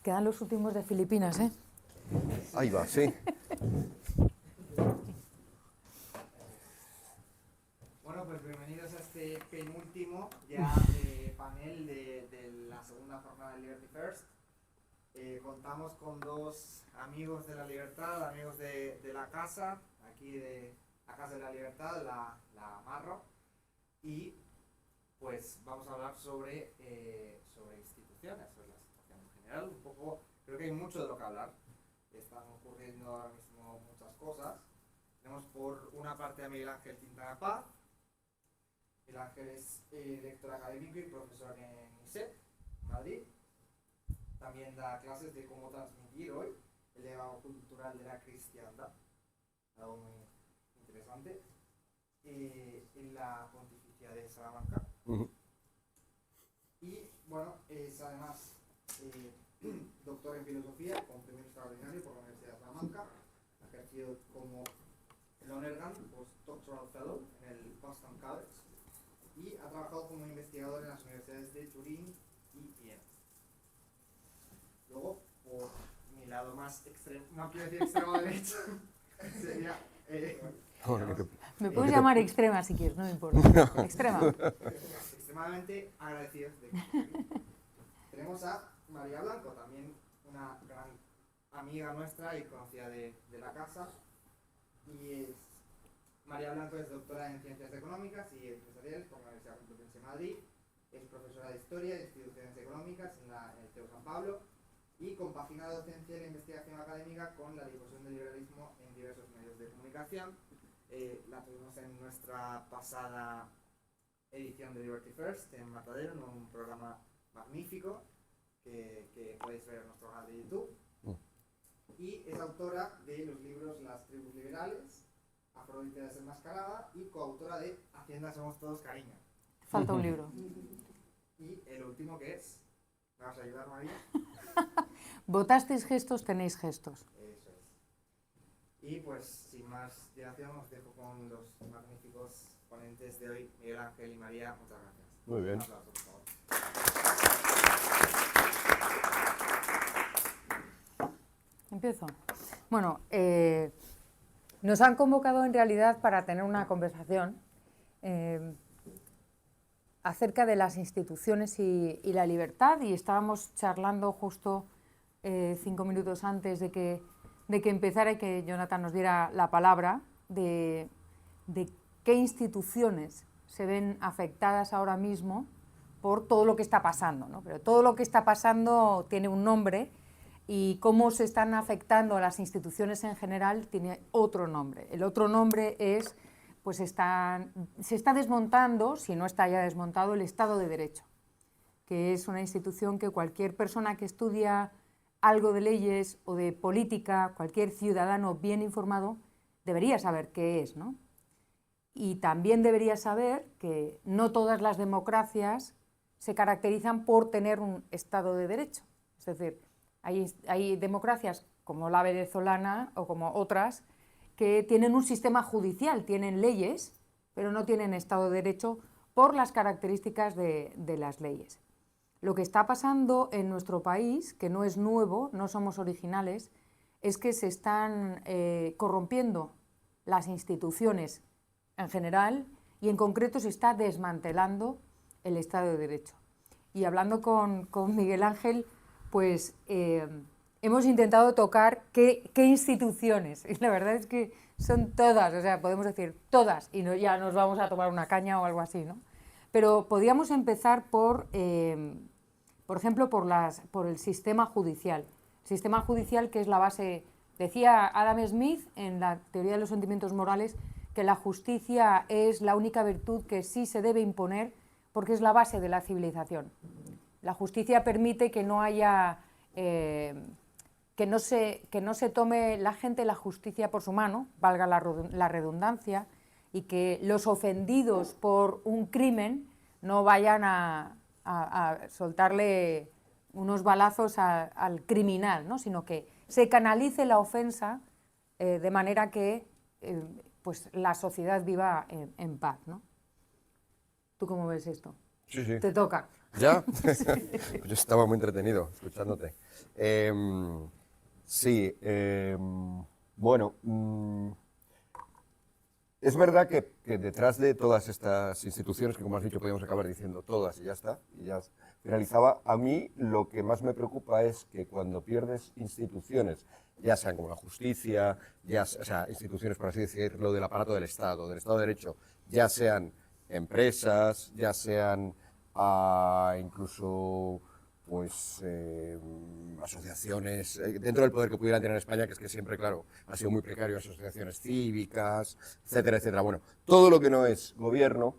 Quedan los últimos de Filipinas, ¿eh? Ahí va, sí. Bueno, pues bienvenidos a este penúltimo panel de la segunda jornada de Liberty First. Contamos con dos amigos de la libertad, amigos de la casa, aquí de la Casa de la Libertad, la Marro, y pues vamos a hablar sobre instituciones, sobre la situación en general. Un poco, creo que hay mucho de lo que hablar, están ocurriendo ahora mismo muchas cosas. Tenemos por una parte a Miguel Ángel Quintana Paz. Miguel Ángel es director académico y profesor en ISEP, Madrid. También da clases de cómo transmitir hoy el legado cultural de la cristiandad, algo muy interesante, en la Pontificia de Salamanca. Y bueno, es además doctor en filosofía con premio extraordinario por la Universidad de Salamanca. Ha ejercido como Lonergan, postdoctoral fellow en el Boston College, y ha trabajado como investigador en las universidades de Turín y Viena. Luego, por mi lado más extremo, no quiero decir extremo derecho, sería... Me puedes llamar extrema si quieres, no me importa. Extrema. Extremadamente agradecidos de que tenemos a María Blanco, también una gran amiga nuestra y conocida de la casa. Y María Blanco es doctora en Ciencias Económicas y Empresariales por la Universidad Complutense de Madrid. Es profesora de Historia de Instituciones Económicas en el TEU San Pablo y compagina la docencia y la investigación académica con la difusión del liberalismo en diversos medios de comunicación. La tuvimos en nuestra pasada edición de Liberty First en Matadero, en un programa magnífico que podéis ver en nuestro canal de YouTube. Y es autora de los libros Las tribus liberales, Afrodita desenmascarada, y coautora de Hacienda somos todos cariño. Falta un libro. Y el último que es, ¿me vas a ayudar, María? Votasteis gestos, tenéis gestos. Eso es. Y pues sin más dilación os dejo con los magníficos ponentes de hoy, Miguel Ángel y María. Muchas gracias. Muy bien. Un aplauso, por favor. Empiezo. Bueno, nos han convocado en realidad para tener una conversación acerca de las instituciones y la libertad, y estábamos charlando justo 5 minutos antes de que empezara y que Jonathan nos diera la palabra de qué instituciones se ven afectadas ahora mismo por todo lo que está pasando, ¿no? Pero todo lo que está pasando tiene un nombre, y cómo se están afectando a las instituciones en general tiene otro nombre. El otro nombre es, pues se está desmontando, si no está ya desmontado, el Estado de Derecho, que es una institución que cualquier persona que estudia algo de leyes o de política, cualquier ciudadano bien informado, debería saber qué es, ¿no? Y también debería saber que no todas las democracias se caracterizan por tener un Estado de Derecho. Es decir, hay democracias como la venezolana o como otras que tienen un sistema judicial, tienen leyes, pero no tienen Estado de Derecho por las características de las leyes. Lo que está pasando en nuestro país, que no es nuevo, no somos originales, es que se están corrompiendo las instituciones en general, y en concreto se está desmantelando el Estado de Derecho. Y hablando con Miguel Ángel, pues hemos intentado tocar qué instituciones, y la verdad es que son todas, o sea, podemos decir todas, y ya nos vamos a tomar una caña o algo así, ¿no? Pero podríamos empezar por ejemplo, por el sistema judicial. El sistema judicial, que es la base, decía Adam Smith en la teoría de los sentimientos morales, que la justicia es la única virtud que sí se debe imponer porque es la base de la civilización. La justicia permite que no haya, que no se tome la gente la justicia por su mano, valga la redundancia, y que los ofendidos por un crimen no vayan a soltarle unos balazos al criminal, ¿no? Sino que se canalice la ofensa de manera que pues la sociedad viva en paz, ¿no? ¿Tú cómo ves esto? Sí, sí. Te toca. ¿Ya? Yo estaba muy entretenido escuchándote. Sí, bueno, es verdad que detrás de todas estas instituciones, que como has dicho podríamos acabar diciendo todas y ya está, y ya finalizaba, a mí lo que más me preocupa es que cuando pierdes instituciones, ya sean como la justicia, o sea, instituciones, por así decirlo, del aparato del Estado de Derecho, ya sean empresas, ya sean incluso pues asociaciones dentro del poder que pudieran tener España, que es que siempre, claro, ha sido muy precario, asociaciones cívicas, etcétera, etcétera. Bueno, todo lo que no es gobierno,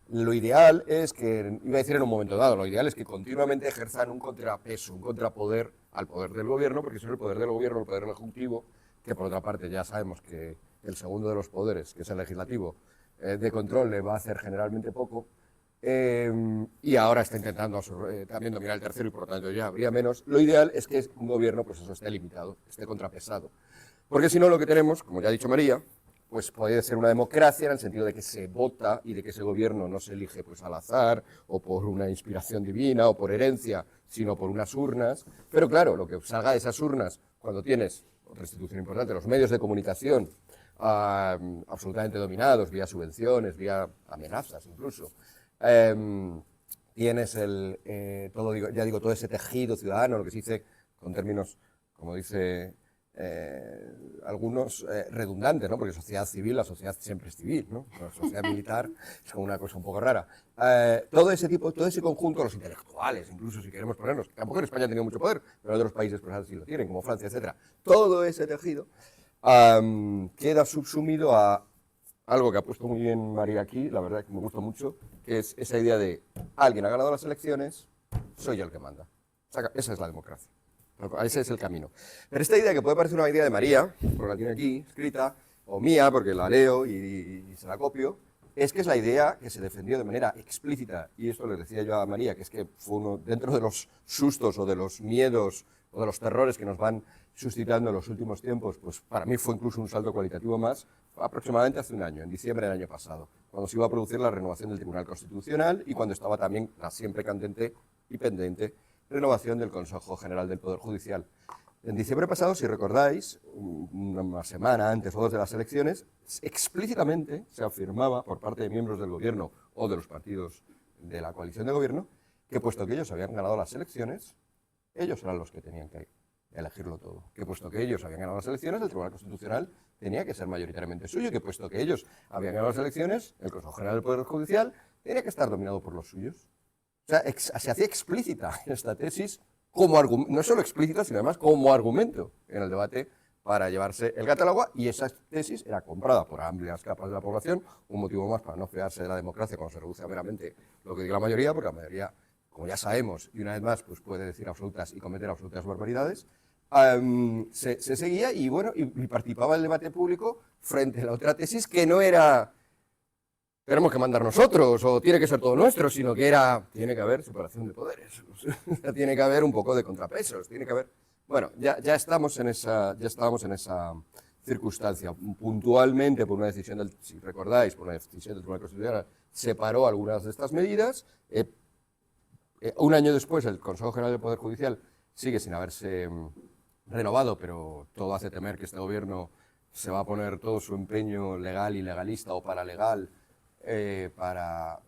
lo ideal es que, iba a decir en un momento dado, lo ideal es que continuamente ejerzan un contrapeso, un contrapoder al poder del gobierno, porque si no el poder del gobierno, el poder del ejecutivo, que por otra parte ya sabemos que el segundo de los poderes, que es el legislativo, de control le va a hacer generalmente poco, y ahora está intentando también dominar el tercero y por lo tanto ya habría menos. Lo ideal es que un gobierno pues eso esté limitado, esté contrapesado. Porque si no lo que tenemos, como ya ha dicho María, pues puede ser una democracia en el sentido de que se vota y de que ese gobierno no se elige pues al azar o por una inspiración divina o por herencia, sino por unas urnas. Pero claro, lo que salga de esas urnas cuando tienes, otra institución importante, los medios de comunicación absolutamente dominados vía subvenciones, vía amenazas incluso, tienes todo ese tejido ciudadano, lo que se dice con términos, como dice algunos, redundantes, ¿no? Porque sociedad civil, la sociedad siempre es civil, ¿no? La sociedad militar es una cosa un poco rara. Todo ese conjunto, los intelectuales, incluso si queremos ponernos, tampoco en España ha tenido mucho poder, pero en otros países pues así lo tienen, como Francia, etcétera. Todo ese tejido queda subsumido a algo que ha puesto muy bien María aquí, la verdad que me gusta mucho, que es esa idea de alguien ha ganado las elecciones, soy yo el que manda. O sea, esa es la democracia. Ese es el camino. Pero esta idea que puede parecer una idea de María, porque la tiene aquí escrita, o mía, porque la leo y se la copio, es que es la idea que se defendió de manera explícita, y esto le decía yo a María, que es que fue uno, dentro de los sustos o de los miedos o de los terrores que nos van suscitando en los últimos tiempos, pues para mí fue incluso un salto cualitativo más, aproximadamente hace un año, en diciembre del año pasado, cuando se iba a producir la renovación del Tribunal Constitucional y cuando estaba también la siempre candente y pendiente renovación del Consejo General del Poder Judicial. En diciembre pasado, si recordáis, una semana antes o dos de las elecciones, explícitamente se afirmaba por parte de miembros del gobierno o de los partidos de la coalición de gobierno que puesto que ellos habían ganado las elecciones, ellos eran los que tenían que elegirlo todo. Que puesto que ellos habían ganado las elecciones, el Tribunal Constitucional tenía que ser mayoritariamente suyo, que puesto que ellos habían ganado las elecciones, el Consejo General del Poder Judicial tenía que estar dominado por los suyos. O sea, se hacía explícita esta tesis, no solo explícita, sino además como argumento en el debate para llevarse el gato al agua, y esa tesis era comprada por amplias capas de la población, un motivo más para no fiarse de la democracia cuando se reduce a meramente lo que diga la mayoría, porque la mayoría, como ya sabemos, y una vez más, pues puede decir absolutas y cometer absolutas barbaridades. Se seguía y, bueno, y participaba en el debate público frente a la otra tesis que no era tenemos que mandar nosotros o tiene que ser todo nuestro, sino que tiene que haber separación de poderes, tiene que haber un poco de contrapesos, tiene que haber... Bueno, ya estábamos en esa circunstancia. Puntualmente, por una decisión, si recordáis, por una decisión del Tribunal Constitucional, separó algunas de estas medidas. Un año después, el Consejo General del Poder Judicial sigue sin haberse renovado, pero todo hace temer que este gobierno se va a poner todo su empeño legal y legalista o paralegal para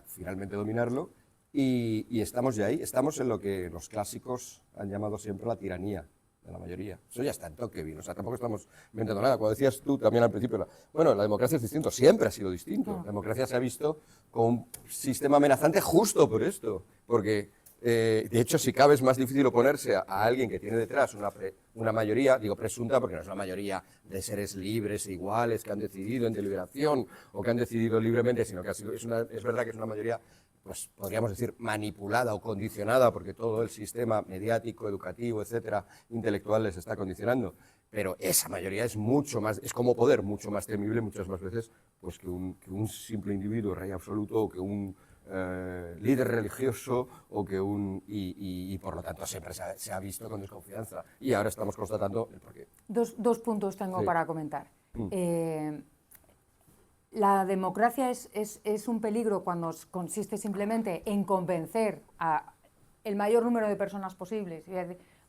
finalmente dominarlo, y estamos ya ahí, estamos en lo que los clásicos han llamado siempre la tiranía de la mayoría. Eso ya está en toque, o sea, tampoco estamos inventando nada. Cuando decías tú también al principio, bueno, la democracia es distinto, siempre ha sido distinto. La democracia se ha visto como un sistema amenazante justo por esto, porque de hecho, si cabe, es más difícil oponerse a alguien que tiene detrás una mayoría, digo presunta, porque no es una mayoría de seres libres e iguales que han decidido en deliberación o que han decidido libremente, sino que es verdad que es una mayoría, pues podríamos decir, manipulada o condicionada, porque todo el sistema mediático, educativo, etcétera, intelectual les está condicionando. Pero esa mayoría es mucho más, es como poder, mucho más temible muchas más veces pues que un simple individuo, rey absoluto, o que un líder religioso o que y por lo tanto siempre se ha visto con desconfianza, y ahora estamos constatando el porqué. Dos puntos tengo para comentar. la democracia es un peligro cuando consiste simplemente en convencer a el mayor número de personas posibles,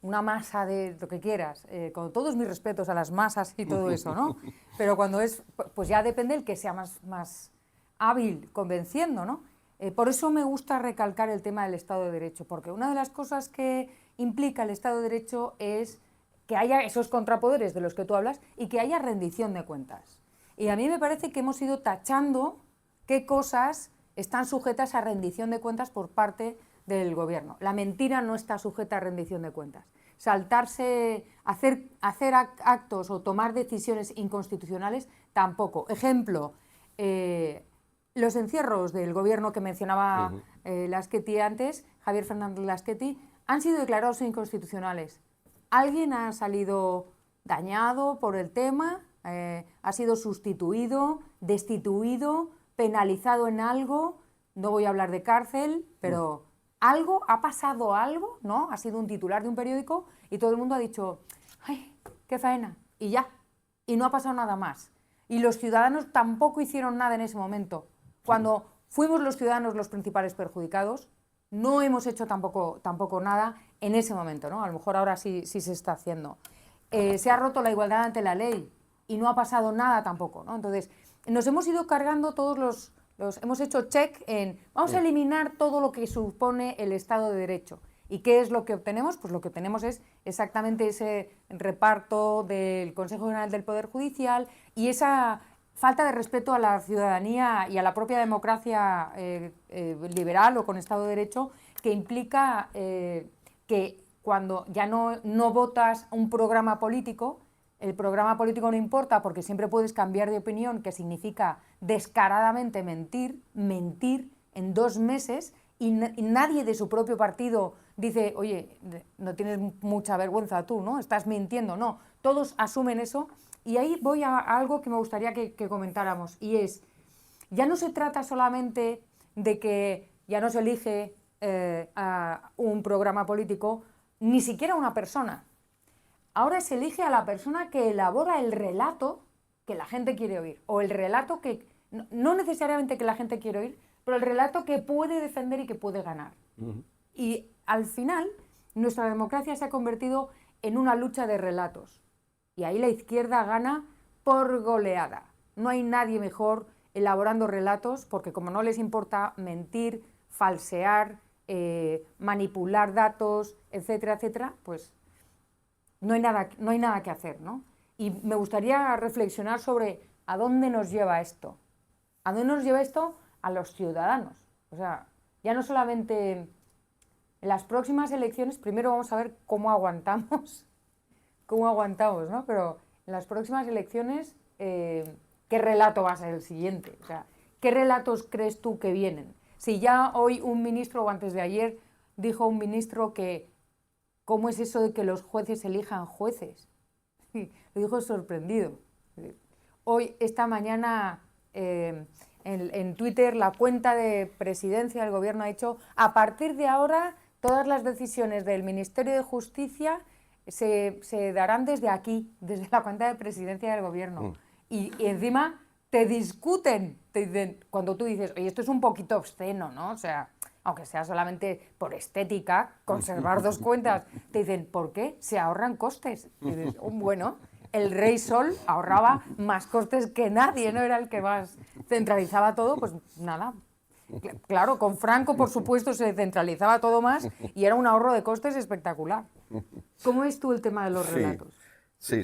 una masa de lo que quieras, con todos mis respetos a las masas y todo eso, ¿no? Pero cuando pues ya depende el que sea más hábil convenciendo, ¿no? Por eso me gusta recalcar el tema del Estado de Derecho, porque una de las cosas que implica el Estado de Derecho es que haya esos contrapoderes de los que tú hablas y que haya rendición de cuentas. Y a mí me parece que hemos ido tachando qué cosas están sujetas a rendición de cuentas por parte del gobierno. La mentira no está sujeta a rendición de cuentas. Saltarse, hacer actos o tomar decisiones inconstitucionales, tampoco. Ejemplo, los encierros del gobierno que mencionaba Laschetti antes, Javier Fernández Laschetti, han sido declarados inconstitucionales. ¿Alguien ha salido dañado por el tema? ¿Ha sido sustituido, destituido, penalizado en algo? No voy a hablar de cárcel, pero algo, ha pasado algo, ¿no? Ha sido un titular de un periódico y todo el mundo ha dicho, ¡ay, qué faena! Y ya, y no ha pasado nada más. Y los ciudadanos tampoco hicieron nada en ese momento. Cuando fuimos los ciudadanos los principales perjudicados, no hemos hecho tampoco nada en ese momento, ¿no? A lo mejor ahora sí se está haciendo. Se ha roto la igualdad ante la ley y no ha pasado nada tampoco, ¿no? Entonces, nos hemos ido cargando todos hemos hecho check en, vamos a eliminar todo lo que supone el Estado de Derecho. ¿Y qué es lo que obtenemos? Pues lo que obtenemos es exactamente ese reparto del Consejo General del Poder Judicial y esa falta de respeto a la ciudadanía y a la propia democracia liberal o con Estado de Derecho, que implica que cuando ya no votas un programa político, el programa político no importa porque siempre puedes cambiar de opinión, que significa descaradamente mentir en 2 meses y nadie de su propio partido dice, oye, no tienes mucha vergüenza tú, ¿no? Estás mintiendo, no. Todos asumen eso y ahí voy a algo que me gustaría que comentáramos y es, ya no se trata solamente de que ya no se elige a un programa político, ni siquiera una persona. Ahora se elige a la persona que elabora el relato que la gente quiere oír, o el relato que, no necesariamente que la gente quiere oír, pero el relato que puede defender y que puede ganar. Y al final, nuestra democracia se ha convertido en una lucha de relatos. Y ahí la izquierda gana por goleada. No hay nadie mejor elaborando relatos, porque como no les importa mentir, falsear, manipular datos, etcétera, etcétera, pues no hay nada que hacer, ¿no? Y me gustaría reflexionar sobre a dónde nos lleva esto. ¿A dónde nos lleva esto? A los ciudadanos. O sea, ya no solamente en las próximas elecciones, primero vamos a ver cómo aguantamos, ¿no? Pero en las próximas elecciones, ¿qué relato va a ser el siguiente? O sea, ¿qué relatos crees tú que vienen? Si ya hoy un ministro, o antes de ayer, dijo un ministro que ¿cómo es eso de que los jueces elijan jueces? Lo dijo sorprendido. Hoy, esta mañana, en Twitter, la cuenta de presidencia del gobierno ha dicho, a partir de ahora, todas las decisiones del Ministerio de Justicia se darán desde aquí, desde la cuenta de presidencia del gobierno. Y encima te discuten, te dicen, cuando tú dices, oye, esto es un poquito obsceno, ¿no? O sea, aunque sea solamente por estética, conservar 2 cuentas, te dicen, ¿por qué? Se ahorran costes. Y dices, bueno, el rey Sol ahorraba más costes que nadie, ¿no? Era el que más centralizaba todo, pues nada. Claro, con Franco, por supuesto, se centralizaba todo más y era un ahorro de costes espectacular. ¿Cómo es tú el tema de los relatos? Sí.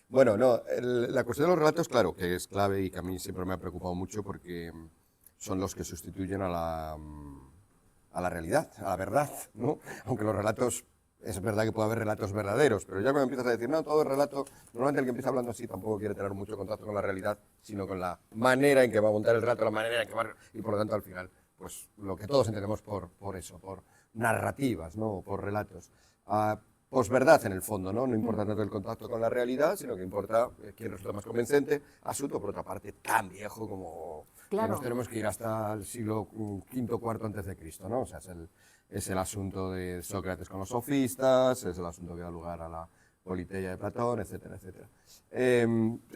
Bueno, no, la cuestión de los relatos, claro, que es clave y que a mí siempre me ha preocupado mucho porque son los que sustituyen a la realidad, a la verdad, ¿no? Aunque los relatos, es verdad que puede haber relatos verdaderos, pero ya cuando empiezas a decir, no, todo es relato, normalmente el que empieza hablando así tampoco quiere tener mucho contacto con la realidad, sino con la manera en que va a montar el relato, la manera en que va y por lo tanto al final, pues lo que todos entendemos por eso, por narrativas, ¿no? Por relatos. Posverdad en el fondo, ¿no? No importa tanto el contacto con la realidad, sino que importa quién resulta más convincente, asunto por otra parte tan viejo como claro, que nos tenemos que ir hasta el siglo V, IV antes de Cristo, ¿no? O sea, es el asunto de Sócrates con los sofistas, es el asunto que da lugar a Politeia de Platón, etcétera, etcétera.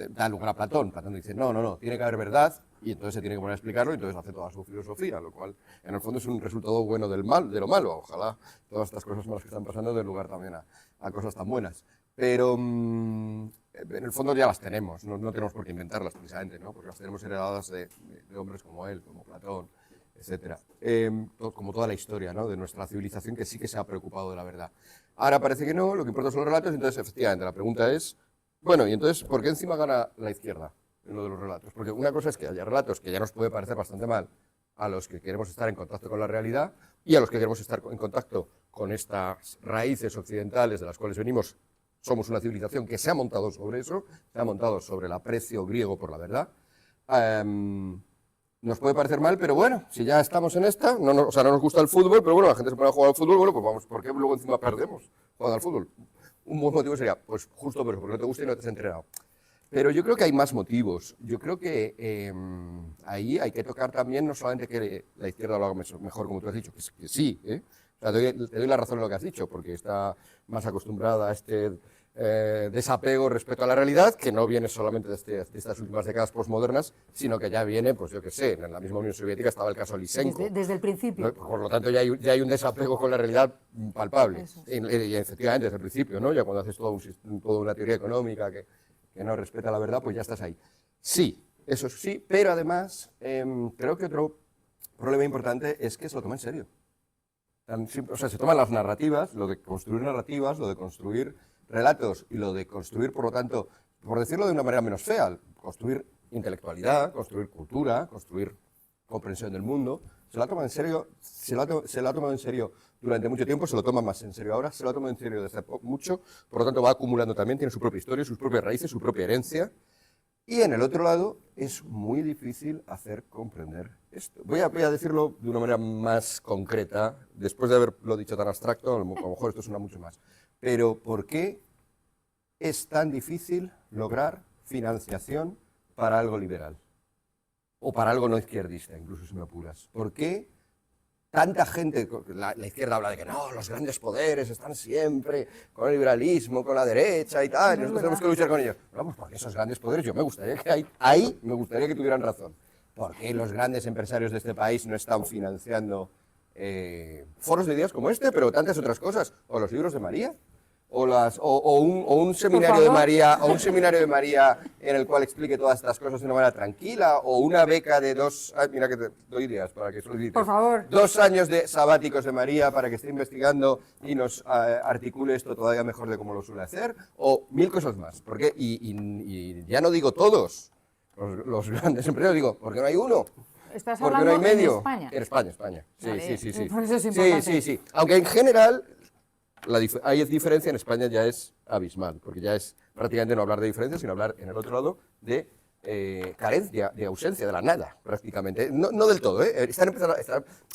Da lugar a Platón. Platón dice, no, tiene que haber verdad, y entonces se tiene que poner a explicarlo, y entonces hace toda su filosofía, lo cual en el fondo es un resultado bueno de lo malo. Ojalá todas estas cosas malas que están pasando den lugar también a cosas tan buenas. Pero en el fondo ya las tenemos, no tenemos por qué inventarlas precisamente, ¿no? Porque las tenemos heredadas de hombres como él, como Platón, etcétera. Como toda la historia, ¿no?, de nuestra civilización, que sí que se ha preocupado de la verdad. Ahora parece que no, lo que importa son los relatos, entonces efectivamente la pregunta es, bueno, y entonces, ¿por qué encima gana la izquierda en lo de los relatos? Porque una cosa es que haya relatos que ya nos puede parecer bastante mal a los que queremos estar en contacto con la realidad y a los que queremos estar en contacto con estas raíces occidentales de las cuales venimos. Somos una civilización que se ha montado sobre eso, se ha montado sobre el aprecio griego por la verdad. Nos puede parecer mal, pero bueno, si ya estamos en esta, no nos gusta el fútbol, pero bueno, la gente se pone a jugar al fútbol, bueno, pues vamos, ¿por qué luego encima perdemos jugando al fútbol? Un buen motivo sería, pues justo por eso, porque no te gusta y no te has entrenado. Pero yo creo que hay más motivos. Yo creo que ahí hay que tocar también, no solamente que la izquierda lo haga mejor, como tú has dicho, que sí, ¿eh? O sea, te doy la razón en lo que has dicho, porque está más acostumbrada a este desapego respecto a la realidad, que no viene solamente de estas últimas décadas postmodernas, sino que ya viene, pues yo qué sé, en la misma Unión Soviética estaba el caso Lysenko. Desde el principio. Por lo tanto, ya hay un desapego con la realidad palpable. Y efectivamente, desde el principio, ¿no? Ya cuando haces toda una teoría económica que no respeta la verdad, pues ya estás ahí. Sí, eso sí, pero además creo que otro problema importante es que se lo toma en serio. O sea, se toman las narrativas, lo de construir narrativas, lo de construir relatos y lo de construir, por lo tanto, por decirlo de una manera menos fea, construir intelectualidad, construir cultura, construir comprensión del mundo, se lo ha tomado en serio, se lo ha tomado en serio durante mucho tiempo, se lo toma más en serio ahora, se lo ha tomado en serio desde mucho, por lo tanto va acumulando también, tiene su propia historia, sus propias raíces, su propia herencia, y en el otro lado es muy difícil hacer comprender esto. Voy a decirlo de una manera más concreta, después de haberlo dicho tan abstracto, a lo mejor esto suena mucho más. Pero ¿por qué es tan difícil lograr financiación para algo liberal? O para algo no izquierdista, incluso si me apuras. ¿Por qué tanta gente, la izquierda habla de que no, los grandes poderes están siempre con el liberalismo, con la derecha y tal, y nosotros tenemos que luchar con ellos? Bueno, pues porque esos grandes poderes, yo me gustaría que ahí me gustaría que tuvieran razón. ¿Por qué los grandes empresarios de este país no están financiando foros de ideas como este, pero tantas otras cosas? ¿O los libros de María? ¿O un seminario de María, o un seminario de María en el cual explique todas estas cosas de una manera tranquila? ¿O una beca de mira que te doy ideas para que solicites. Por favor. 2 años de sabáticos de María para que esté investigando y nos articule esto todavía mejor de cómo lo suele hacer? O 1000 cosas más. Porque, y ya no digo todos los grandes empresarios, digo, ¿por qué no hay uno? ¿Estás ¿Por qué hablando no hay medio? en España? En España. Sí, Vale, sí. por eso es importante. Sí. Aunque en general hay diferencia, en España ya es abismal, porque ya es prácticamente no hablar de diferencia, sino hablar en el otro lado de carencia, de ausencia, de la nada, prácticamente. No del todo, ¿eh? Están empezando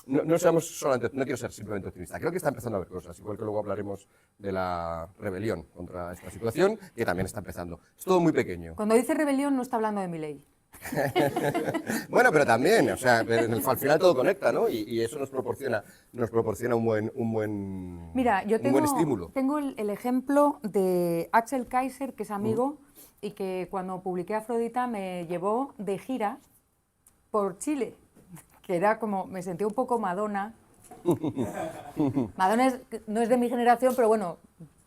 no seamos solamente, no quiero ser simplemente optimista, creo que está empezando a haber cosas, igual que luego hablaremos de la rebelión contra esta situación, que también está empezando. Es todo muy pequeño. Cuando dice rebelión no está hablando de Milei. Bueno, pero también, o sea, al final todo conecta, ¿no? Y eso nos proporciona un buen Mira, yo un buen estímulo. tengo el ejemplo de Axel Kaiser, que es amigo, y que cuando publiqué Afrodita me llevó de gira por Chile, que era como, me sentí un poco Madonna. Madonna no es de mi generación, pero bueno,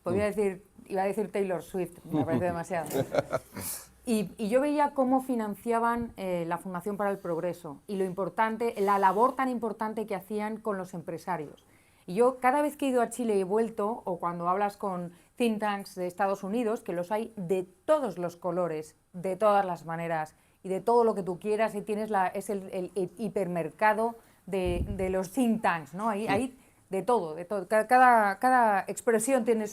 iba a decir Taylor Swift, me parece demasiado. Y yo veía cómo financiaban la Fundación para el Progreso y lo importante, la labor tan importante que hacían con los empresarios. Y yo cada vez que he ido a Chile y he vuelto, o cuando hablas con think tanks de Estados Unidos, que los hay de todos los colores, de todas las maneras y de todo lo que tú quieras, y tienes es el hipermercado de los think tanks, ¿no? Hay de todo, de todo. Cada expresión tiene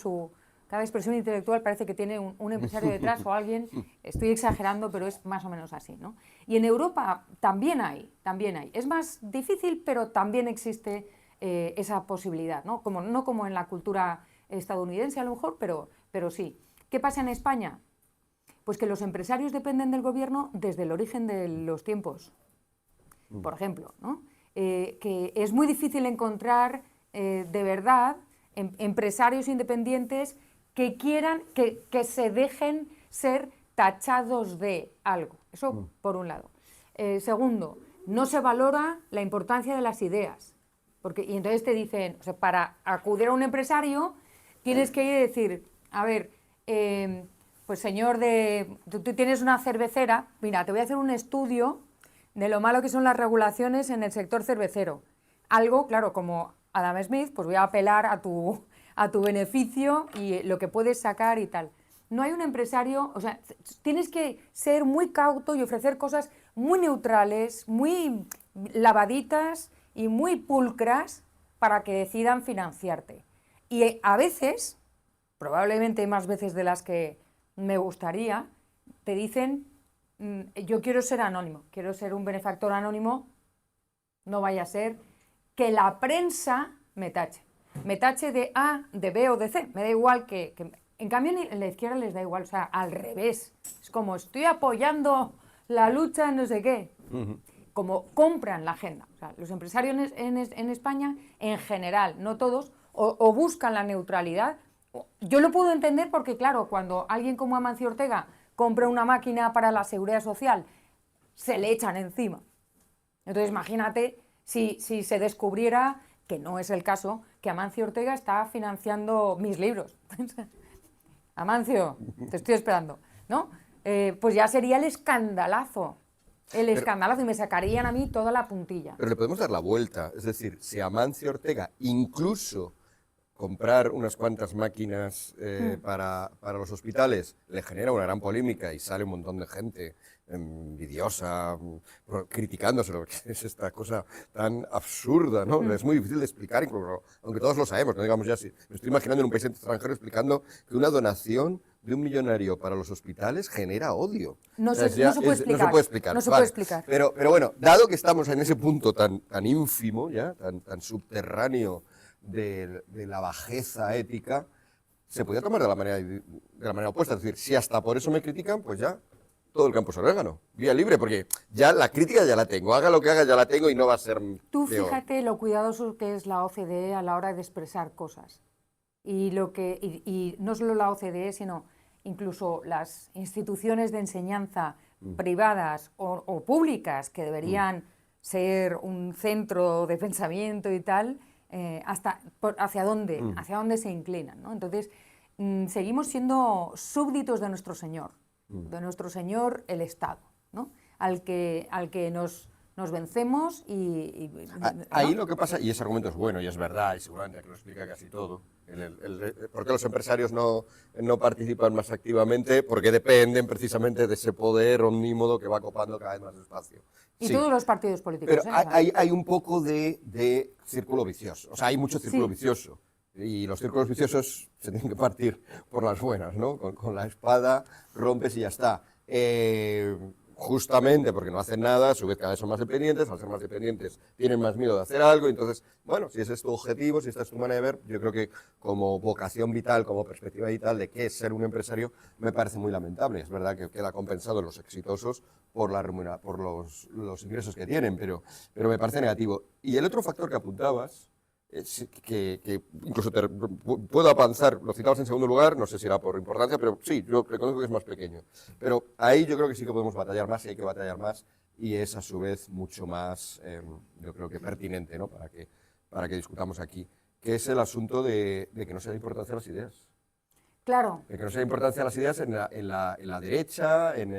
cada expresión intelectual parece que tiene un empresario detrás o alguien, estoy exagerando, pero es más o menos así, ¿no? Y en Europa también hay. Es más difícil, pero también existe esa posibilidad, ¿no? No como en la cultura estadounidense a lo mejor, pero sí. ¿Qué pasa en España? Pues que los empresarios dependen del gobierno desde el origen de los tiempos, por ejemplo, ¿no? Que es muy difícil encontrar de verdad empresarios independientes que quieran, que se dejen ser tachados de algo. Eso por un lado. Segundo, no se valora la importancia de las ideas. Y entonces te dicen, o sea, para acudir a un empresario tienes que ir y decir, a ver, pues señor tú tienes una cervecera, mira, te voy a hacer un estudio de lo malo que son las regulaciones en el sector cervecero. Algo, claro, como Adam Smith, pues voy a apelar a tu beneficio y lo que puedes sacar y tal. No hay un empresario, o sea, tienes que ser muy cauto y ofrecer cosas muy neutrales, muy lavaditas y muy pulcras para que decidan financiarte. Y a veces, probablemente más veces de las que me gustaría, te dicen, yo quiero ser anónimo, quiero ser un benefactor anónimo, no vaya a ser que la prensa me tache de A, de B o de C, me da igual que en cambio en la izquierda les da igual, o sea, al revés, es como estoy apoyando la lucha en no sé qué, como compran la agenda, o sea, los empresarios en España en general, no todos, o buscan la neutralidad. Yo lo puedo entender porque claro, cuando alguien como Amancio Ortega compra una máquina para la seguridad social, se le echan encima. Entonces imagínate si se descubriera, que no es el caso, que Amancio Ortega está financiando mis libros. Amancio, te estoy esperando, ¿no? Pues ya sería el escandalazo, y me sacarían a mí toda la puntilla. Pero le podemos dar la vuelta, es decir, si Amancio Ortega incluso comprar unas cuantas máquinas para los hospitales le genera una gran polémica y sale un montón de gente envidiosa, criticándoselo, que es esta cosa tan absurda, ¿no? Es muy difícil de explicar, incluso, aunque todos lo sabemos, no digamos ya si me estoy imaginando en un país extranjero explicando que una donación de un millonario para los hospitales genera odio. No se puede explicar. No se puede explicar. Pero bueno, dado que estamos en ese punto tan ínfimo, ya, tan subterráneo de la bajeza ética, se podría tomar de la manera opuesta. Es decir, si hasta por eso me critican, pues ya todo el campo es orégano, vía libre, porque ya la crítica ya la tengo, haga lo que haga ya la tengo y no va a ser Tú peor. fíjate lo cuidadoso que es la OCDE a la hora de expresar cosas. Y no solo la OCDE, sino incluso las instituciones de enseñanza privadas o públicas que deberían ser un centro de pensamiento y tal, hacia dónde se inclinan, ¿no? Entonces, seguimos siendo súbditos de nuestro Señor el Estado, ¿no? al que nos vencemos Ahí lo que pasa, y ese argumento es bueno y es verdad, y seguramente que lo explica casi todo, ¿por qué los empresarios no participan más activamente? Porque dependen precisamente de ese poder omnímodo que va copando cada vez más espacio. Y sí, todos los partidos políticos. Pero hay un poco de círculo vicioso, o sea, hay mucho círculo vicioso. Y los círculos viciosos se tienen que partir por las buenas, ¿no? Con la espada rompes y ya está. Justamente porque no hacen nada, a su vez cada vez son más dependientes, al ser más dependientes tienen más miedo de hacer algo, y entonces, bueno, si ese es tu objetivo, si esta es tu manera de ver, yo creo que como vocación vital, como perspectiva vital de qué es ser un empresario, me parece muy lamentable. Es verdad que queda compensado los exitosos por los ingresos que tienen, pero me parece negativo. Y el otro factor que apuntabas, que incluso puedo avanzar, lo citabas en segundo lugar, no sé si era por importancia, pero sí, yo reconozco que es más pequeño. Pero ahí yo creo que sí que podemos batallar más, y hay que batallar más, y es a su vez mucho más, yo creo que pertinente, ¿no? para que discutamos aquí, que es el asunto de que no se da importancia a las ideas. Claro. De que no se da importancia a las ideas en la derecha, en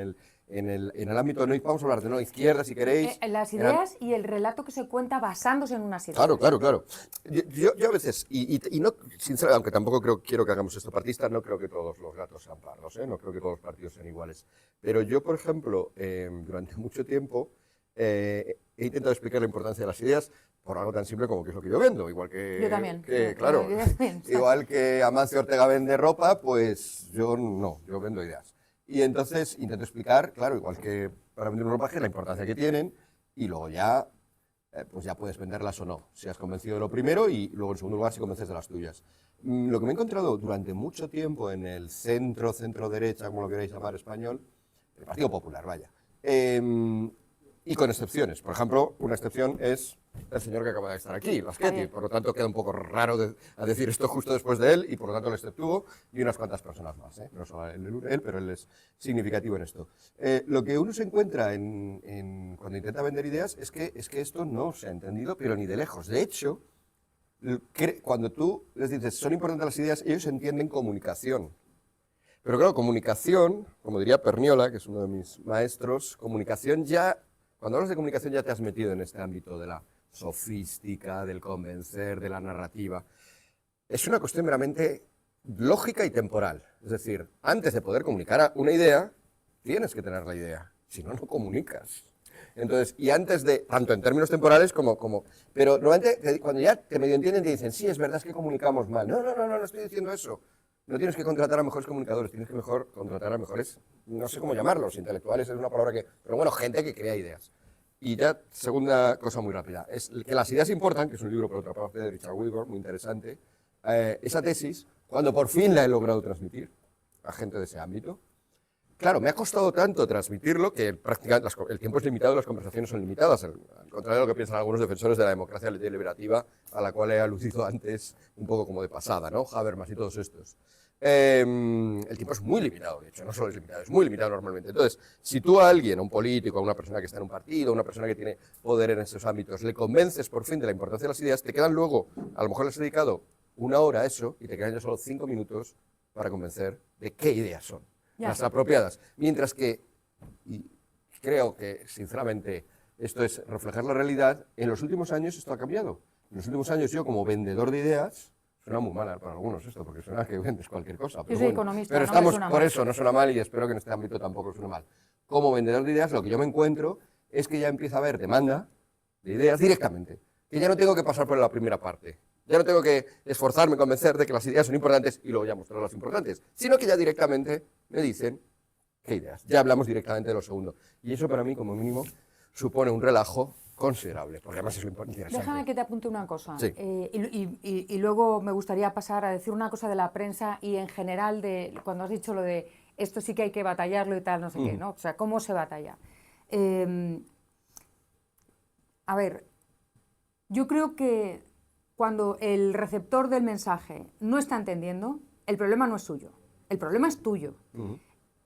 el ámbito, no vamos a hablar de no izquierda, si queréis. Las ideas y el relato que se cuenta basándose en unas ideas. Claro. Yo a veces, y no, sinceramente, aunque tampoco quiero que hagamos esto partista, no creo que todos los gatos sean pardos, no creo que todos los partidos sean iguales. Pero yo, por ejemplo, durante mucho tiempo he intentado explicar la importancia de las ideas por algo tan simple como que es lo que yo vendo. Igual que, yo también. Claro, igual que Amancio Ortega vende ropa, pues yo no, yo vendo ideas. Y entonces intento explicar, claro, igual que para vender un ropaje, la importancia que tienen, y luego ya, pues ya puedes venderlas o no, si has convencido de lo primero, y luego en segundo lugar si convences de las tuyas. Lo que me he encontrado durante mucho tiempo en el centro-derecha, como lo queráis llamar español, el Partido Popular, vaya, y con excepciones. Por ejemplo, una excepción es el señor que acaba de estar aquí, Laschetti. Por lo tanto, queda un poco raro a decir esto justo después de él, y por lo tanto le exceptúo, y unas cuantas personas más. No solo él, pero él es significativo en esto. Lo que uno se encuentra cuando intenta vender ideas es que esto no se ha entendido, pero ni de lejos. De hecho, cuando tú les dices son importantes las ideas, ellos entienden comunicación. Pero claro, comunicación, como diría Perniola, que es uno de mis maestros, comunicación ya, cuando hablas de comunicación ya te has metido en este ámbito de la sofística, del convencer, de la narrativa. Es una cuestión meramente lógica y temporal. Es decir, antes de poder comunicar una idea, tienes que tener la idea, si no, no comunicas. Entonces, y antes de, tanto en términos temporales como pero normalmente cuando ya te medio entienden te dicen, sí, es verdad, es que comunicamos mal. No estoy diciendo eso. No tienes que contratar a mejores comunicadores, tienes que contratar a mejores, no sé cómo llamarlos, intelectuales es una palabra que, pero bueno, gente que crea ideas. Y ya, segunda cosa muy rápida, es que las ideas importan, que es un libro por otra parte de Richard Wilbur, muy interesante, esa tesis, cuando por fin la he logrado transmitir a gente de ese ámbito, claro, me ha costado tanto transmitirlo que prácticamente el tiempo es limitado y las conversaciones son limitadas, al contrario de lo que piensan algunos defensores de la democracia deliberativa, a la cual he aludido antes un poco como de pasada, ¿no? Habermas y todos estos. El tiempo es muy limitado, de hecho, no solo es limitado, es muy limitado normalmente. Entonces, si tú a alguien, a un político, a una persona que está en un partido, a una persona que tiene poder en esos ámbitos, le convences por fin de la importancia de las ideas, te quedan luego, a lo mejor les has dedicado una hora a eso y te quedan ya solo 5 minutos para convencer de qué ideas son las apropiadas. Mientras que, y creo que sinceramente esto es reflejar la realidad, en los últimos años esto ha cambiado. En los últimos años yo como vendedor de ideas, suena muy mal para algunos esto, porque suena que vendes cualquier cosa. Pero yo soy bueno, economista, pero no estamos me suena por mal. eso, no suena mal y espero que en este ámbito tampoco suene mal. Como vendedor de ideas lo que yo me encuentro es que ya empieza a haber demanda de ideas directamente, que ya no tengo que pasar por la primera parte. Ya no tengo que esforzarme en convencer de que las ideas son importantes y luego ya mostrar las importantes, sino que ya directamente me dicen qué ideas. Ya hablamos directamente de lo segundo. Y eso para mí, como mínimo, supone un relajo considerable, porque además es lo interesante. Déjame que te apunte una cosa. Sí. Y luego me gustaría pasar a decir una cosa de la prensa y en general de cuando has dicho lo de esto sí que hay que batallarlo y tal, no sé qué, ¿no? O sea, ¿cómo se batalla? A ver, yo creo que cuando el receptor del mensaje no está entendiendo, el problema no es suyo, el problema es tuyo.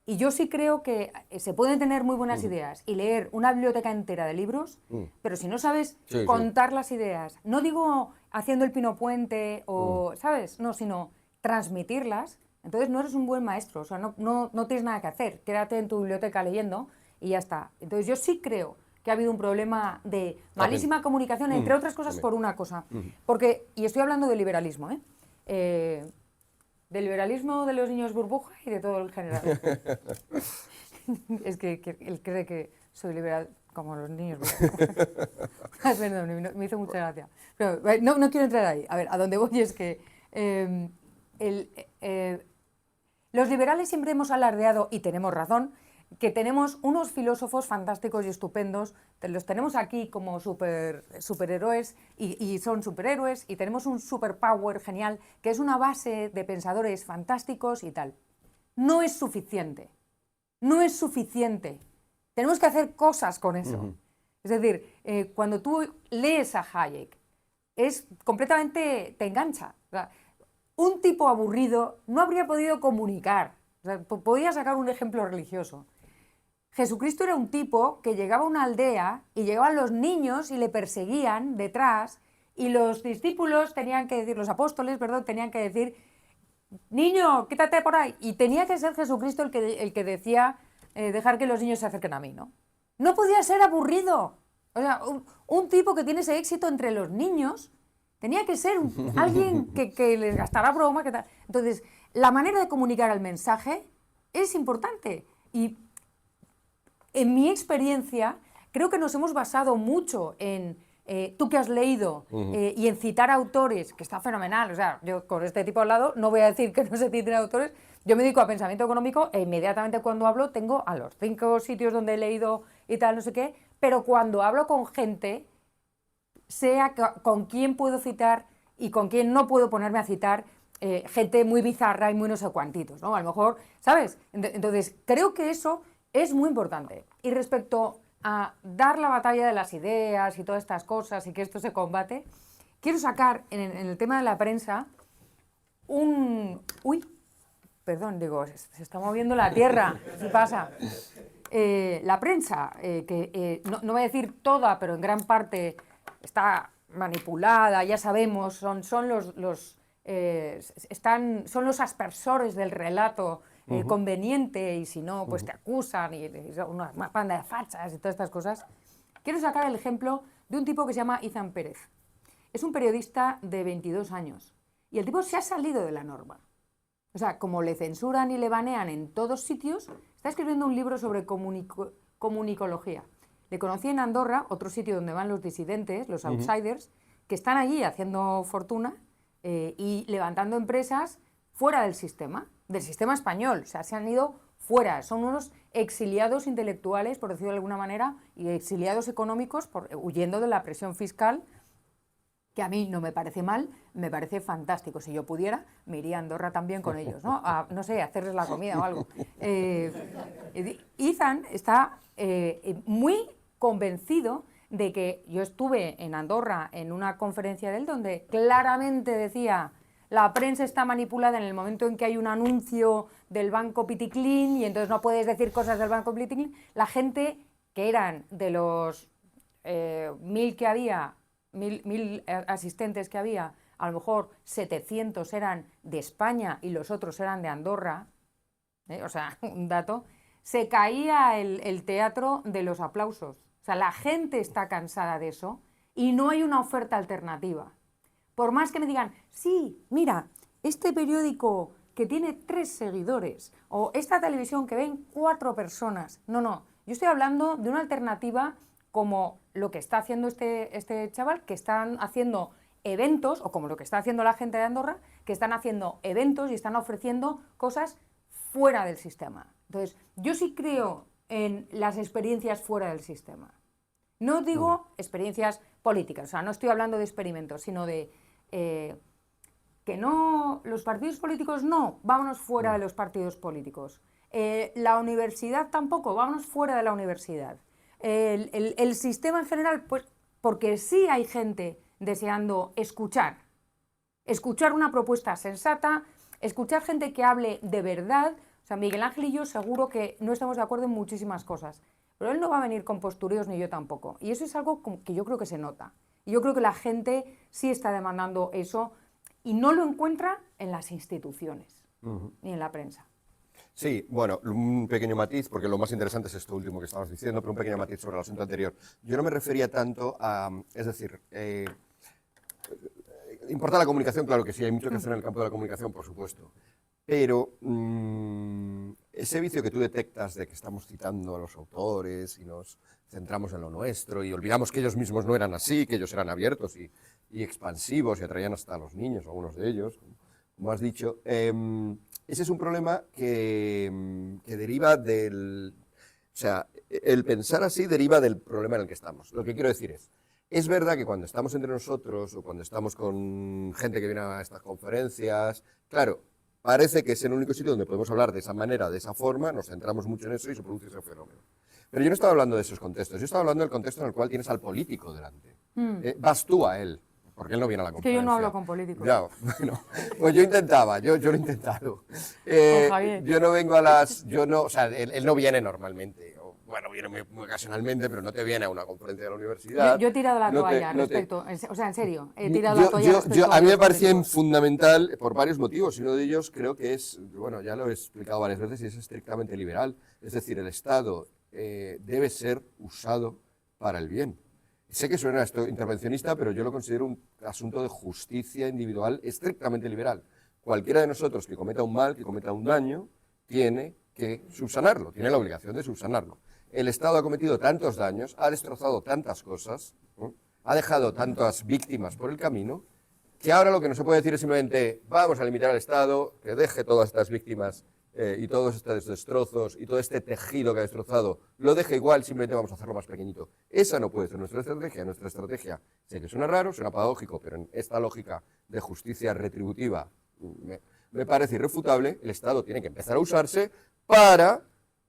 Y yo sí creo que se pueden tener muy buenas ideas y leer una biblioteca entera de libros, pero si no sabes contar las ideas, no digo haciendo el Pino Puente o, ¿sabes? No, sino transmitirlas, entonces no eres un buen maestro, o sea, no tienes nada que hacer, quédate en tu biblioteca leyendo y ya está. Entonces yo sí creo que ha habido un problema de malísima comunicación, entre otras cosas por una cosa. Porque, y estoy hablando del liberalismo, del liberalismo de los niños burbuja y de todo el general. Es que él cree que soy liberal como los niños burbuja. Perdón, me hizo mucha gracia. Pero, no quiero entrar ahí. A ver, a donde voy es que los liberales siempre hemos alardeado, y tenemos razón, que tenemos unos filósofos fantásticos y estupendos, los tenemos aquí como superhéroes y son superhéroes, y tenemos un superpower genial, que es una base de pensadores fantásticos y tal. No es suficiente, no es suficiente. Tenemos que hacer cosas con eso. Es decir, cuando tú lees a Hayek, es completamente, te engancha. O sea, un tipo aburrido no habría podido comunicar. O sea, podía sacar un ejemplo religioso. Jesucristo era un tipo que llegaba a una aldea y llegaban los niños y le perseguían detrás y los discípulos tenían que decir, los apóstoles, perdón, tenían que decir, niño, quítate por ahí. Y tenía que ser Jesucristo el que decía, dejar que los niños se acerquen a mí, ¿no? No podía ser aburrido. O sea, un tipo que tiene ese éxito entre los niños tenía que ser alguien que les gastara broma. Que tal. Entonces, la manera de comunicar el mensaje es importante. Y en mi experiencia, creo que nos hemos basado mucho en tú que has leído y en citar autores, que está fenomenal. O sea, yo con este tipo al lado no voy a decir que no se citen autores. Yo me dedico a pensamiento económico e inmediatamente cuando hablo tengo a los 5 sitios donde he leído y tal, no sé qué, pero cuando hablo con gente, sea con quién puedo citar y con quién no puedo ponerme a citar, gente muy bizarra y muy no sé cuantitos, ¿no? A lo mejor, ¿sabes? Entonces, creo que eso es muy importante. Y respecto a dar la batalla de las ideas y todas estas cosas y que esto se combate, quiero sacar en el tema de la prensa Uy, perdón, digo, se está moviendo la tierra, ¿qué pasa? La prensa, no voy a decir toda, pero en gran parte está manipulada, ya sabemos, son los aspersores del relato conveniente, y si no, pues te acusan, y son una panda de fachas y todas estas cosas. Quiero sacar el ejemplo de un tipo que se llama Izan Pérez. Es un periodista de 22 años y el tipo se ha salido de la norma. O sea, como le censuran y le banean en todos sitios, está escribiendo un libro sobre comunicología. Le conocí en Andorra, otro sitio donde van los disidentes, los outsiders, que están allí haciendo fortuna y levantando empresas fuera del sistema español. O sea, se han ido fuera. Son unos exiliados intelectuales, por decirlo de alguna manera, y exiliados económicos huyendo de la presión fiscal, que a mí no me parece mal, me parece fantástico. Si yo pudiera, me iría a Andorra también con ellos, ¿no? No sé, hacerles la comida o algo. Izan está muy convencido de que yo estuve en Andorra en una conferencia de él donde claramente decía: la prensa está manipulada en el momento en que hay un anuncio del Banco Piticlin y entonces no puedes decir cosas del Banco Piticlin. La gente que eran de los 1000 que había, 1000 asistentes que había, a lo mejor 700 eran de España y los otros eran de Andorra, o sea, un dato, se caía el teatro de los aplausos. O sea, la gente está cansada de eso y no hay una oferta alternativa. Por más que me digan, sí, mira, este periódico que tiene 3 seguidores o esta televisión que ven 4 personas. No, yo estoy hablando de una alternativa como lo que está haciendo este chaval, que están haciendo eventos, o como lo que está haciendo la gente de Andorra, que están haciendo eventos y están ofreciendo cosas fuera del sistema. Entonces, yo sí creo en las experiencias fuera del sistema. No digo experiencias políticas, o sea, no estoy hablando de experimentos, sino de que no, los partidos políticos no, vámonos fuera de los partidos políticos. La universidad tampoco, vámonos fuera de la universidad. El sistema en general, pues porque sí hay gente deseando escuchar una propuesta sensata, escuchar gente que hable de verdad. O sea, Miguel Ángel y yo seguro que no estamos de acuerdo en muchísimas cosas, pero él no va a venir con postureos ni yo tampoco. Y eso es algo que yo creo que se nota. Y yo creo que la gente sí está demandando eso y no lo encuentra en las instituciones ni en la prensa. Sí, bueno, un pequeño matiz, porque lo más interesante es esto último que estabas diciendo, pero un pequeño matiz sobre el asunto anterior. Yo no me refería tanto a, es decir, importa la comunicación, claro que sí, hay mucho que hacer en el campo de la comunicación, por supuesto, pero ese vicio que tú detectas de que estamos citando a los autores y nos centramos en lo nuestro y olvidamos que ellos mismos no eran así, que ellos eran abiertos y expansivos y atraían hasta a los niños, algunos de ellos, como has dicho, ese es un problema que deriva del... O sea, el pensar así deriva del problema en el que estamos. Lo que quiero decir es verdad que cuando estamos entre nosotros o cuando estamos con gente que viene a estas conferencias, claro, parece que es el único sitio donde podemos hablar de esa manera, de esa forma, nos centramos mucho en eso y se produce ese fenómeno. Pero yo no estaba hablando de esos contextos, yo estaba hablando del contexto en el cual tienes al político delante. Vas tú a él. Porque él no viene a la conferencia. Es que yo no hablo con políticos. Ya, bueno, pues yo intentaba, yo lo he intentado. Yo no vengo a las... o sea, él no viene normalmente. Bueno, viene muy ocasionalmente, pero no te viene a una conferencia de la universidad. Yo he tirado la toalla respecto... O sea, en serio, he tirado la toalla respecto a mí me parecía fundamental por varios motivos. Y uno de ellos creo que es, bueno, ya lo he explicado varias veces, y es estrictamente liberal. Es decir, el Estado debe ser usado para el bien. Sé que suena esto intervencionista, pero yo lo considero un asunto de justicia individual estrictamente liberal. Cualquiera de nosotros que cometa un mal, que cometa un daño, tiene que subsanarlo, tiene la obligación de subsanarlo. El Estado ha cometido tantos daños, ha destrozado tantas cosas, ¿no? Ha dejado tantas víctimas por el camino, que ahora lo que no se puede decir es simplemente vamos a limitar al Estado, que deje todas estas víctimas y todos estos destrozos y todo este tejido que ha destrozado, lo deje igual, simplemente vamos a hacerlo más pequeñito. Esa no puede ser nuestra estrategia. Nuestra estrategia, sé que suena raro, suena paradójico, pero en esta lógica de justicia retributiva me parece irrefutable. El Estado tiene que empezar a usarse para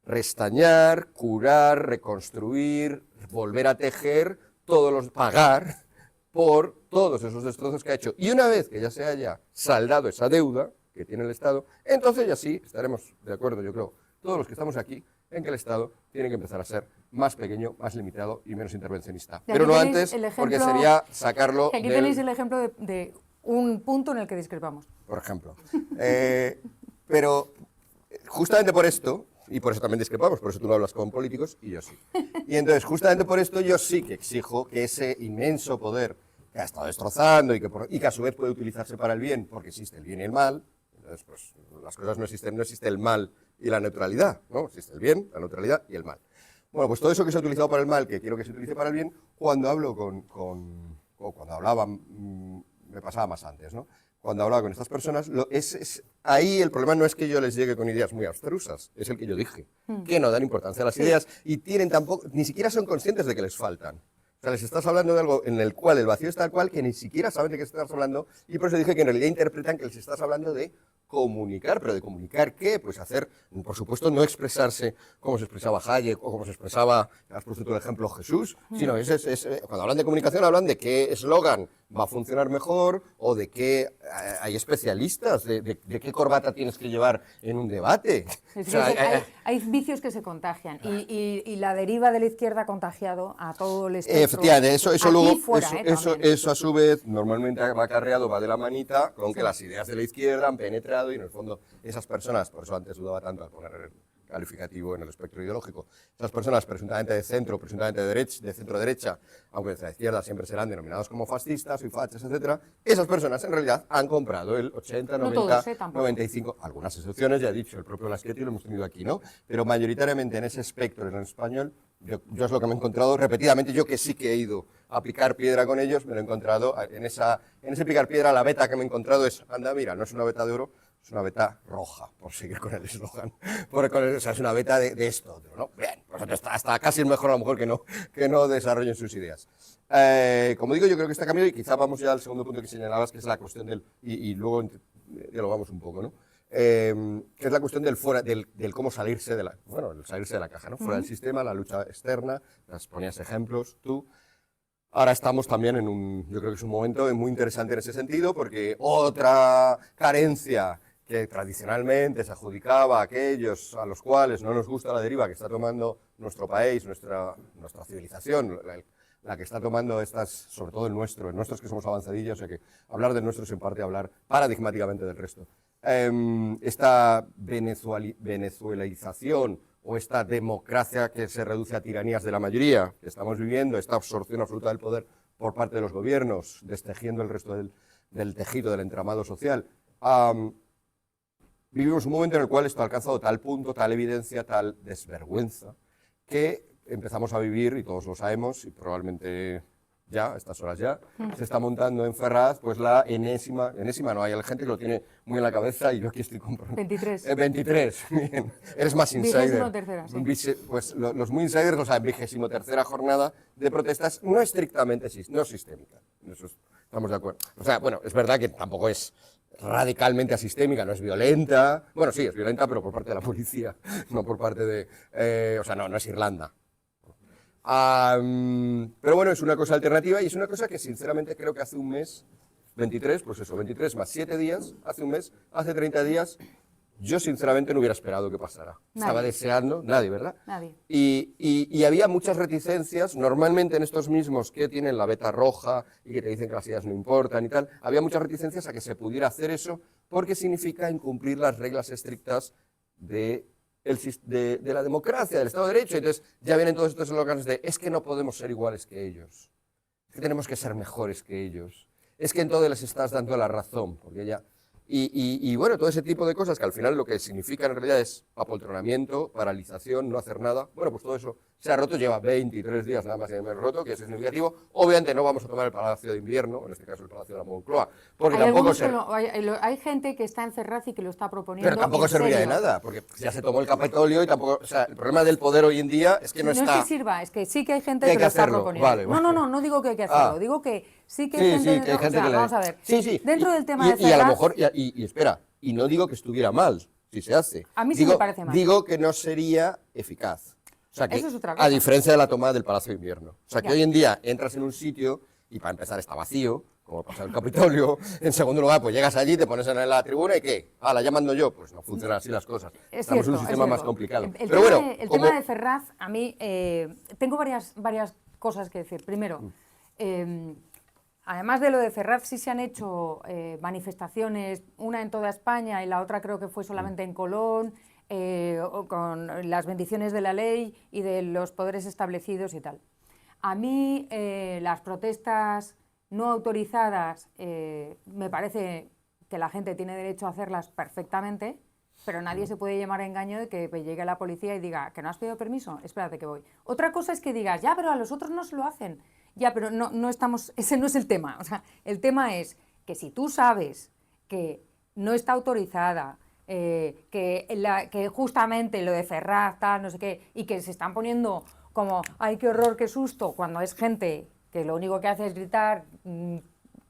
restañar, curar, reconstruir, volver a tejer, pagar por todos esos destrozos que ha hecho. Y una vez que ya se haya saldado esa deuda que tiene el Estado, entonces ya sí estaremos de acuerdo, yo creo, todos los que estamos aquí, en que el Estado tiene que empezar a ser más pequeño, más limitado y menos intervencionista. Pero no antes, porque sería sacarlo Aquí tenéis el ejemplo de un punto en el que discrepamos. Por ejemplo. Pero justamente por esto, y por eso también discrepamos, por eso tú no hablas con políticos y yo sí. Y entonces, justamente por esto, yo sí que exijo que ese inmenso poder que ha estado destrozando y que a su vez puede utilizarse para el bien, porque existe el bien y el mal, entonces, pues las cosas no existe el mal y la neutralidad, ¿no? Existe el bien, la neutralidad y el mal. Bueno, pues todo eso que se ha utilizado para el mal, que quiero que se utilice para el bien, cuando hablo o cuando hablaba, me pasaba más antes, ¿no? Cuando hablaba con estas personas, ahí el problema no es que yo les llegue con ideas muy abstrusas, es el que yo dije, que no dan importancia a las ideas y ni siquiera son conscientes de que les faltan. O sea, les estás hablando de algo en el cual el vacío es tal cual que ni siquiera saben de qué estás hablando y por eso dije que en realidad interpretan que les estás hablando de comunicar, pero de comunicar ¿qué? Pues hacer, por supuesto, no expresarse como se expresaba Hayek o como se expresaba, has puesto tú el ejemplo, Jesús, sino cuando hablan de comunicación hablan de qué eslogan va a funcionar mejor o de qué hay especialistas, de qué corbata tienes que llevar en un debate. Es que hay vicios que se contagian y la deriva de la izquierda ha contagiado a todo el espectro. Efectivamente, eso eso a su vez normalmente va acarreado, va de la manita con que las ideas de la izquierda han penetrado y en el fondo esas personas, por eso antes dudaba tanto al poner el calificativo en el espectro ideológico, esas personas presuntamente de centro, presuntamente de centro-derecha, aunque de la izquierda siempre serán denominados como fascistas y fachas, etcétera, esas personas en realidad han comprado el 80, 90, 95, algunas excepciones, ya he dicho, el propio Laschetti lo hemos tenido aquí, ¿no? Pero mayoritariamente en ese espectro, en el español, yo es lo que me he encontrado repetidamente, yo que sí que he ido a picar piedra con ellos, me lo he encontrado en ese picar piedra, la beta que me he encontrado es, anda, mira, no es una beta de oro, es una beta roja, por seguir con el eslogan. O sea, es una beta de esto, otro, ¿no? Bien, pues hasta casi es mejor a lo mejor que no desarrollen sus ideas. Como digo, yo creo que está cambiando y quizá vamos ya al segundo punto que señalabas, que es la cuestión y luego dialogamos un poco, ¿no? Que es la cuestión del cómo salirse de la caja, ¿no? Fuera del sistema, la lucha externa, las ponías ejemplos, tú. Ahora estamos también yo creo que es un momento muy interesante en ese sentido, porque otra carencia que tradicionalmente se adjudicaba a aquellos a los cuales no nos gusta la deriva que está tomando nuestro país, nuestra civilización, la que está tomando sobre todo el nuestros que somos avanzadillos, o sea que hablar del nuestro es en parte hablar paradigmáticamente del resto. Esta venezuelaización o esta democracia que se reduce a tiranías de la mayoría que estamos viviendo, esta absorción absoluta del poder por parte de los gobiernos, destejiendo el resto del tejido, del entramado social. Vivimos un momento en el cual esto ha alcanzado tal punto, tal evidencia, tal desvergüenza, que empezamos a vivir, y todos lo sabemos, y probablemente ya, a estas horas ya, se está montando en Ferraz, pues la enésima no, hay gente que lo tiene muy en la cabeza y yo aquí estoy comprando. 23. 23, bien, eres más insider. 23ª, sí. Pues los muy insiders lo saben, 23ª jornada de protestas, no estrictamente, no sistémica, en eso estamos de acuerdo. O sea, bueno, es verdad que tampoco es radicalmente asistémica, no es violenta, bueno, sí, es violenta, pero por parte de la policía, no por parte de, o sea, no es Irlanda. Pero bueno, es una cosa alternativa y es una cosa que sinceramente creo que hace un mes, 23, pues eso, 23 más 7 días, hace un mes, hace 30 días, yo sinceramente no hubiera esperado que pasara. Nadie. Estaba deseando, nadie, ¿verdad? Nadie. Y había muchas reticencias, normalmente en estos mismos que tienen la beta roja y que te dicen que las ideas no importan y tal, había muchas reticencias a que se pudiera hacer eso porque significa incumplir las reglas estrictas de la democracia, del Estado de Derecho. Entonces ya vienen todos estos eslóganes de es que no podemos ser iguales que ellos, es que tenemos que ser mejores que ellos, es que en todo les estás dando la razón, porque ya... Y bueno, todo ese tipo de cosas que al final lo que significan en realidad es apoltronamiento, paralización, no hacer nada. Bueno, pues todo eso se ha roto, lleva 23 días nada más y menos roto, que es significativo. Obviamente no vamos a tomar el Palacio de Invierno, en este caso el Palacio de la Moncloa, porque tampoco hay gente que está en Ferraz y que lo está proponiendo. Pero tampoco serviría de nada, porque ya se tomó el Capitolio y tampoco... O sea, el problema del poder hoy en día es que no está... No es que sirva, es que sí que hay gente que lo está proponiendo. Vale, vale. No digo que hay que hacerlo, digo que sí que hay gente... que hay gente que vamos a ver, sí. dentro del tema de Ferraz... Y a lo mejor, y espera, y no digo que estuviera mal, si se hace. A mí sí me parece mal. Digo que no sería eficaz. O sea, que, Eso es otra cosa. a diferencia de la toma del Palacio de Invierno. O sea, que Ya. hoy en día entras en un sitio y para empezar está vacío, como pasa en el Capitolio. En segundo lugar, pues llegas allí, te pones en la tribuna y ¿qué? La ya mando yo. Pues no funcionan así las cosas. Estamos en un sistema más complicado. Pero bueno, El tema de Ferraz, a mí, tengo varias cosas que decir. Primero, además de lo de Ferraz, sí se han hecho manifestaciones, una en toda España y la otra creo que fue solamente en Colón, con las bendiciones de la ley y de los poderes establecidos y tal. A mí las protestas no autorizadas, me parece que la gente tiene derecho a hacerlas perfectamente, pero nadie se puede llamar a engaño de que llegue la policía y diga que no has pedido permiso, espérate que voy. Otra cosa es que digas, ya, pero a los otros no se lo hacen. Ya, pero no estamos, ese no es el tema. O sea, el tema es que si tú sabes que no está autorizada, que justamente lo de Ferraz, tal, no sé qué, y que se están poniendo como, ay, qué horror, qué susto, cuando es gente que lo único que hace es gritar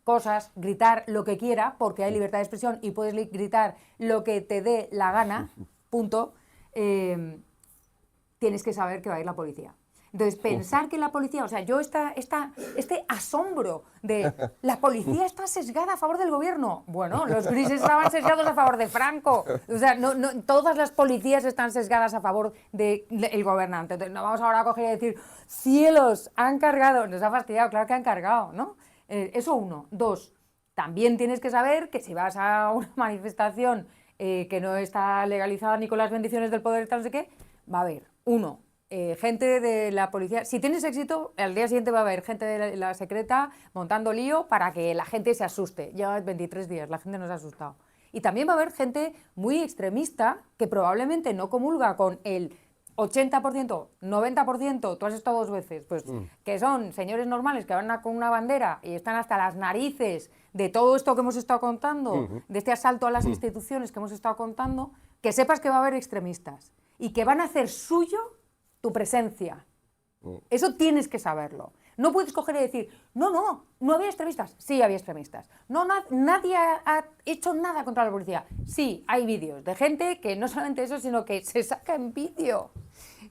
cosas, gritar lo que quiera, porque hay libertad de expresión y puedes gritar lo que te dé la gana, punto, tienes que saber que va a ir la policía. Entonces, pensar que la policía, o sea, yo este asombro de la policía está sesgada a favor del gobierno. Bueno, los grises estaban sesgados a favor de Franco. O sea, no, todas las policías están sesgadas a favor del gobernante. Entonces, no vamos ahora a coger y decir, cielos, han cargado. Nos ha fastidiado, claro que han cargado, ¿no? Eso uno. Dos, también tienes que saber que si vas a una manifestación que no está legalizada ni con las bendiciones del poder, tal, no sé qué, va a haber, uno, gente de la policía, si tienes éxito, al día siguiente va a haber gente de la secreta montando lío para que la gente se asuste. Lleva 23 días, la gente no se ha asustado. Y también va a haber gente muy extremista que probablemente no comulga con el 80%, 90%, tú has estado 2 veces, pues que son señores normales que van con una bandera y están hasta las narices de todo esto que hemos estado contando, de este asalto a las instituciones que hemos estado contando, que sepas que va a haber extremistas y que van a hacer suyo tu presencia. Eso tienes que saberlo. No puedes coger y decir, no había extremistas. Sí, había extremistas. Nadie ha hecho nada contra la policía. Sí, hay vídeos de gente que no solamente eso, sino que se saca en vídeo.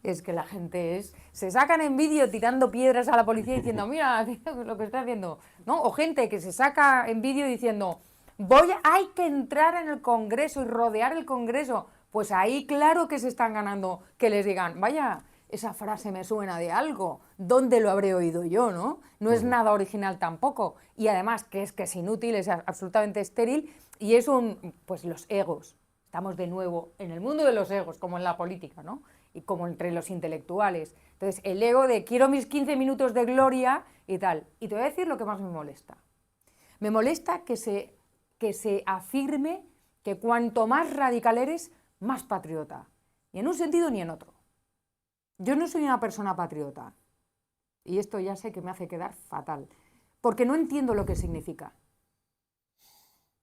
Es que la gente se sacan en vídeo tirando piedras a la policía diciendo, mira lo que está haciendo, ¿no? O gente que se saca en vídeo diciendo, hay que entrar en el Congreso y rodear el Congreso. Pues ahí claro que se están ganando que les digan, vaya, esa frase me suena de algo, ¿dónde lo habré oído yo, no? No es nada original tampoco, y además que es inútil, es absolutamente estéril, y es pues los egos. Estamos de nuevo en el mundo de los egos, como en la política, ¿no? Y como entre los intelectuales. Entonces, el ego de quiero mis 15 minutos de gloria y tal. Y te voy a decir lo que más me molesta. Me molesta que se afirme que cuanto más radical eres, más patriota. Ni en un sentido ni en otro. Yo no soy una persona patriota, y esto ya sé que me hace quedar fatal, porque no entiendo lo que significa.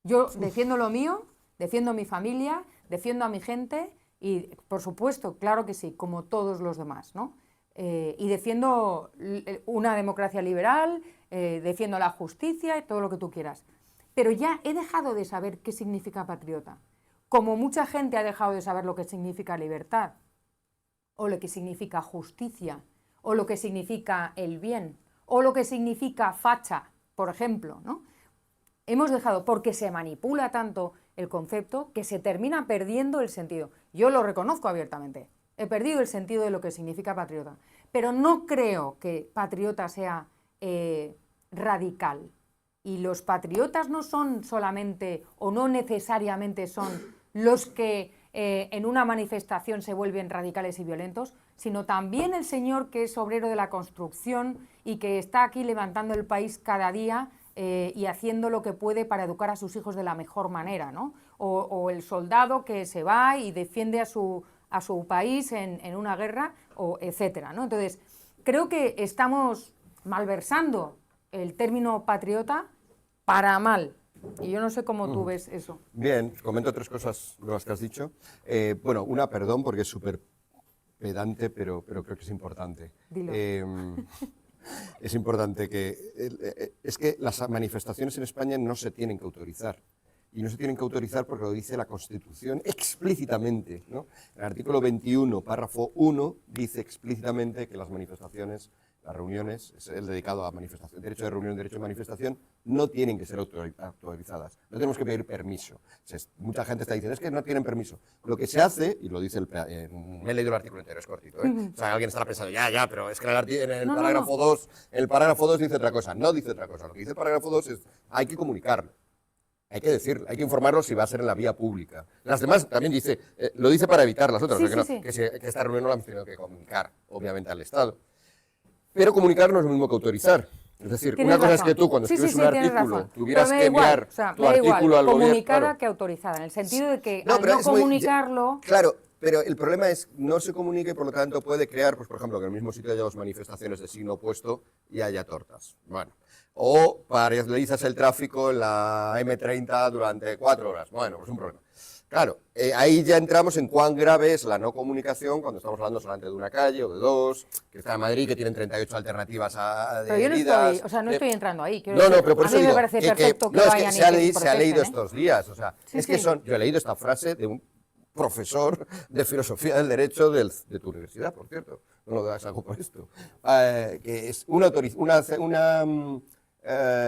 Yo defiendo lo mío, defiendo a mi familia, defiendo a mi gente, y por supuesto, claro que sí, como todos los demás, ¿no? Y defiendo una democracia liberal, defiendo la justicia y todo lo que tú quieras. Pero ya he dejado de saber qué significa patriota, como mucha gente ha dejado de saber lo que significa libertad, o lo que significa justicia, o lo que significa el bien, o lo que significa facha, por ejemplo, ¿no? Hemos dejado, porque se manipula tanto el concepto, que se termina perdiendo el sentido. Yo lo reconozco abiertamente, he perdido el sentido de lo que significa patriota, pero no creo que patriota sea radical. Y los patriotas no son solamente, o no necesariamente son, los que en una manifestación se vuelven radicales y violentos, sino también el señor que es obrero de la construcción y que está aquí levantando el país cada día y haciendo lo que puede para educar a sus hijos de la mejor manera, ¿no? O el soldado que se va y defiende a su país en una guerra, etcétera, ¿no? Entonces, creo que estamos malversando el término patriota para mal. Y yo no sé cómo tú ves eso. Bien, comento 3 cosas nuevas que has dicho. Bueno, una, perdón, porque es súper pedante, pero creo que es importante. Dilo. Es importante que... es que las manifestaciones en España no se tienen que autorizar. y no se tienen que autorizar porque lo dice la Constitución explícitamente, ¿no? El artículo 21, párrafo 1, dice explícitamente que las manifestaciones, las reuniones, es el dedicado a manifestación, derecho de reunión, derecho de manifestación, no tienen que ser autorizadas, no tenemos que pedir permiso. Mucha gente está diciendo, es que no tienen permiso. Lo que se hace, y lo dice, me he leído el artículo entero, es cortito, ¿eh? O sea, alguien estará pensando, ya, pero es que en el párrafo 2, el párrafo 2 dice otra cosa, no dice otra cosa. Lo que dice el párrafo 2 es, hay que comunicarlo. Hay que decirlo, hay que informarlo si va a ser en la vía pública. Las demás también dice, lo dice para evitar las otras, que esta reunión no la hemos tenido que comunicar, obviamente, al Estado. Pero comunicar no es lo mismo que autorizar. Es decir, una cosa es que tú cuando escribes un artículo tuvieras que enviar tu artículo al gobierno. Comunicada que autorizada, en el sentido de que al no comunicarlo... Claro, pero el problema es no se comunica y por lo tanto puede crear, pues por ejemplo, que en el mismo sitio haya dos manifestaciones de signo opuesto y haya tortas. Bueno. O paralizas el tráfico en la M30 durante 4 horas. Bueno, pues un problema. Claro, ahí ya entramos en cuán grave es la no comunicación cuando estamos hablando solamente de una calle o de dos, que está en Madrid, que tienen 38 alternativas de pero yo no medidas. estoy, no estoy entrando ahí. No, pero por eso digo, me parece perfecto que vayan es que se ha leído estos días. O sea, yo he leído esta frase de un profesor de filosofía del derecho de tu universidad, por cierto. No lo das algo por esto. Que es una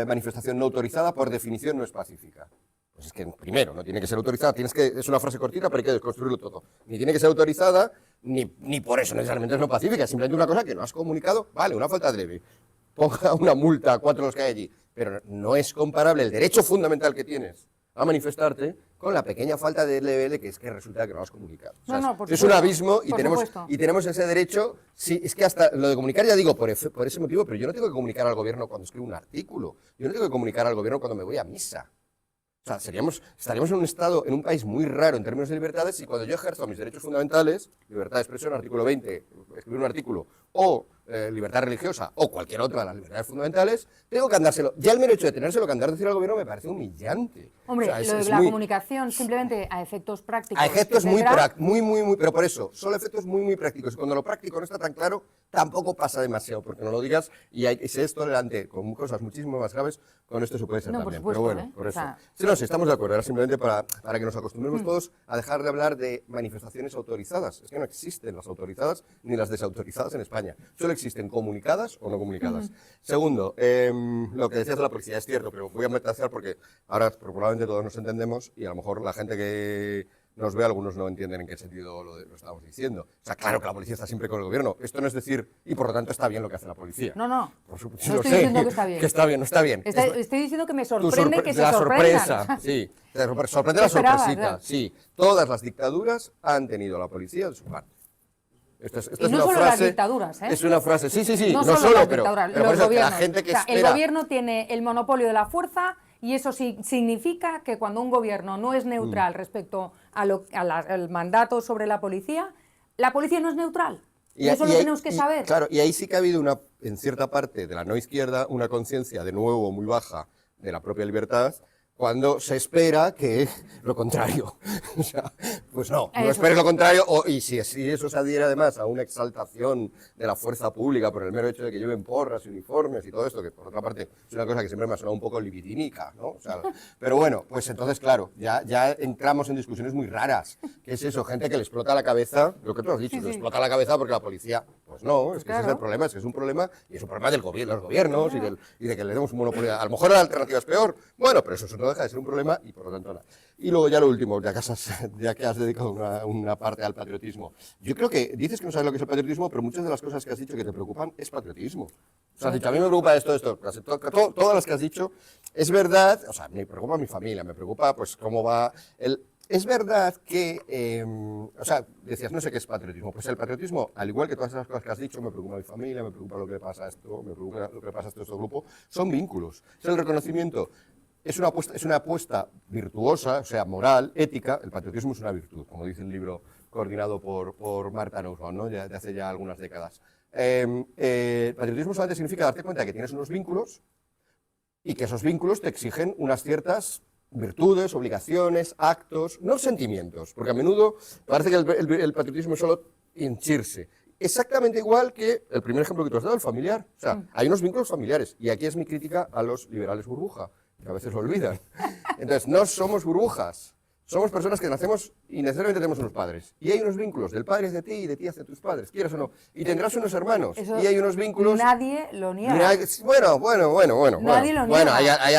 manifestación no autorizada, por definición, no es pacífica. Pues es que, primero, no tiene que ser autorizada, es una frase cortita, pero hay que desconstruirlo todo. Ni tiene que ser autorizada, ni por eso necesariamente es no pacífica, es simplemente una cosa que no has comunicado, vale, una falta leve. Ponga una multa a 4 de los que hay allí, pero no es comparable el derecho fundamental que tienes a manifestarte con la pequeña falta de LBL que es que resulta que no lo has comunicado. O sea, es un abismo y tenemos ese derecho. Sí, es que hasta lo de comunicar, ya digo, por ese motivo, pero yo no tengo que comunicar al gobierno cuando escribo un artículo. Yo no tengo que comunicar al gobierno cuando me voy a misa. O sea, estaríamos en un estado, en un país muy raro en términos de libertades, y cuando yo ejerzo mis derechos fundamentales, libertad de expresión, artículo 20, escribir un artículo, o libertad religiosa, o cualquier otra de las libertades fundamentales, tengo que andárselo. Ya el mero hecho de tenérselo que andar decir al gobierno me parece humillante. Hombre, o sea, lo de la comunicación simplemente a efectos prácticos. A efectos muy, pero por eso, solo efectos muy prácticos. Y cuando lo práctico no está tan claro, tampoco pasa demasiado, porque no lo digas y se es tolerante con cosas muchísimo más graves, con esto se puede ser también. Por supuesto, pero bueno, por eso. Sí, estamos de acuerdo. Era simplemente para que nos acostumbremos todos a dejar de hablar de manifestaciones autorizadas. Es que no existen las autorizadas ni las desautorizadas en España. Solo existen comunicadas o no comunicadas. Segundo, lo que decías de la policía es cierto, pero voy a meter porque ahora probablemente todos nos entendemos y a lo mejor la gente que nos ve, algunos no entienden en qué sentido lo estamos diciendo. O sea, claro que la policía está siempre con el gobierno. Esto no es decir, y por lo tanto está bien lo que hace la policía. No. Por supuesto, no estoy diciendo que está bien. Que está bien, no está bien. Estoy diciendo que me sorprende que se sorprendan. La sorpresa, sí. Te sorprende la sorpresita, sí. Todas las dictaduras han tenido a la policía de su parte. Esto es no una solo frase, las dictaduras, ¿eh? Es una frase, sí. No solo las dictaduras, pero los gobiernos. La gente que espera... El gobierno tiene el monopolio de la fuerza y eso significa que cuando un gobierno no es neutral respecto al mandato sobre la policía no es neutral. Y eso lo tenemos que saber. Claro, y ahí sí que ha habido en cierta parte de la no izquierda una conciencia de nuevo muy baja de la propia libertad, cuando se espera que lo contrario. O sea, pues no esperes lo contrario. Y si eso se adhiere además a una exaltación de la fuerza pública por el mero hecho de que lleven porras y uniformes y todo esto, que por otra parte es una cosa que siempre me ha sonado un poco libidínica, ¿no? O sea, pero bueno, pues entonces, claro, ya entramos en discusiones muy raras. ¿Qué es eso? Gente que le explota la cabeza, lo que tú has dicho, le explota la cabeza porque la policía, pues no, es que ese es el problema, es que es un problema, y es un problema del gobierno, de los gobiernos y de que le demos un monopolio. A lo mejor la alternativa es peor, bueno, pero eso no deja de ser un problema y por lo tanto nada. Y luego ya lo último, ya que has dedicado una parte al patriotismo. Yo creo que dices que no sabes lo que es el patriotismo, pero muchas de las cosas que has dicho que te preocupan es patriotismo. O sea, has dicho, a mí me preocupa esto. Todas las que has dicho, es verdad, o sea, me preocupa mi familia, me preocupa pues cómo va Es verdad que, o sea, decías, no sé qué es patriotismo. Pues el patriotismo, al igual que todas esas cosas que has dicho, me preocupa mi familia, me preocupa lo que le pasa a esto, me preocupa lo que le pasa a este grupo, son vínculos. Es el reconocimiento. Es una apuesta virtuosa, o sea, moral, ética. El patriotismo es una virtud, como dice el libro coordinado por Marta Nussbaum, ¿no? De hace ya algunas décadas. El patriotismo solamente significa darte cuenta de que tienes unos vínculos y que esos vínculos te exigen unas ciertas virtudes, obligaciones, actos, no sentimientos, porque a menudo parece que el patriotismo es solo hinchirse. Exactamente igual que el primer ejemplo que tú has dado, el familiar. O sea, hay unos vínculos familiares, y aquí es mi crítica a los liberales burbuja, que a veces lo olvidan. Entonces, no somos burbujas. Somos personas que nacemos y necesariamente tenemos unos padres. Y hay unos vínculos del padre hacia ti y de ti hacia tus padres, quieras o no. Y tendrás unos hermanos. Eso y hay unos vínculos... Nadie lo niega. Bueno. Nadie lo Bueno, niega. hay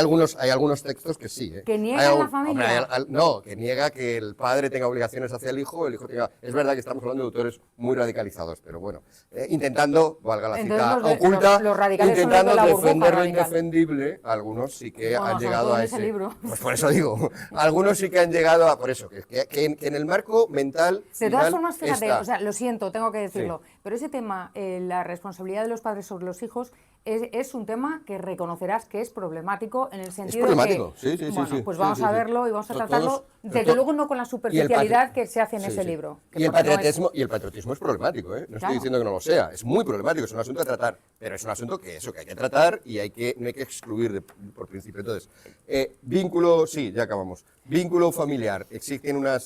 algunos textos que sí. ¿Que niegan Hay la algún- familia? hombre, no, que niega que el padre tenga obligaciones hacia el hijo tenga... Es verdad que estamos hablando de autores muy radicalizados, pero bueno, intentando, valga la Entonces, cita los de- oculta, los radicales son los de intentando la burbuja defender lo radical. indefendible, algunos sí que Bueno, han sobre llegado todo en a ese ese... libro. Pues por eso digo, algunos sí que han llegado a... Por eso, que en el marco mental... De todas final formas, fíjate, está. o sea, lo siento, tengo que decirlo, pero ese tema, la responsabilidad de los padres sobre los hijos, es un tema que reconocerás que es problemático en el sentido problemático, de que, sí, bueno, sí, pues sí, vamos sí, a sí. verlo y vamos a Todos- tratarlo, desde to- luego no con la y el superficialidad patri- que se hace en Sí, ese sí. libro. que Y el porque no es- patriotismo es problemático, ¿eh? No Claro. estoy diciendo que no lo sea, es muy problemático, es un asunto a tratar, pero es un asunto que hay que tratar y no hay que excluir por principio. Entonces, vínculo, sí, ya acabamos. Vínculo familiar,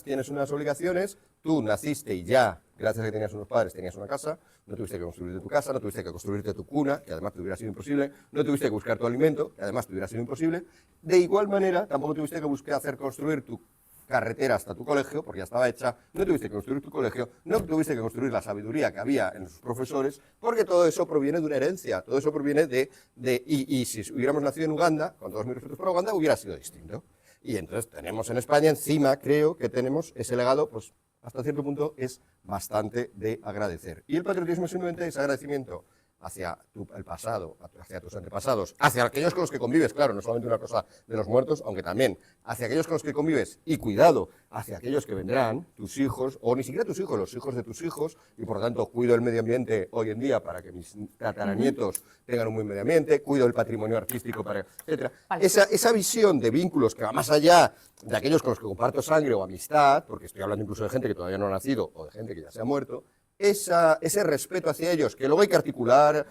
tienes unas obligaciones, tú naciste y ya, gracias a que tenías unos padres, tenías una casa, no tuviste que construirte tu casa, no tuviste que construirte tu cuna, que además te hubiera sido imposible, no tuviste que buscar tu alimento, que además te hubiera sido imposible. De igual manera, tampoco tuviste que hacer construir tu carretera hasta tu colegio, porque ya estaba hecha, no tuviste que construir tu colegio, no tuviste que construir la sabiduría que había en sus profesores, porque todo eso proviene de una herencia, todo eso proviene y si hubiéramos nacido en Uganda, con todos mis respetos para Uganda, hubiera sido distinto. Y entonces tenemos en España, encima, creo que tenemos ese legado, pues hasta cierto punto es bastante de agradecer. Y el patriotismo simplemente es agradecimiento hacia el pasado, hacia tus antepasados, hacia aquellos con los que convives, claro, no solamente una cosa de los muertos, aunque también hacia aquellos con los que convives, y cuidado, hacia aquellos que vendrán, tus hijos, o ni siquiera tus hijos, los hijos de tus hijos, y por lo tanto cuido el medio ambiente hoy en día para que mis tataranietos tengan un buen medio ambiente, cuido el patrimonio artístico, etc. Vale. Esa visión de vínculos que va más allá de aquellos con los que comparto sangre o amistad, porque estoy hablando incluso de gente que todavía no ha nacido o de gente que ya se ha muerto, ese respeto hacia ellos, que luego hay que articular,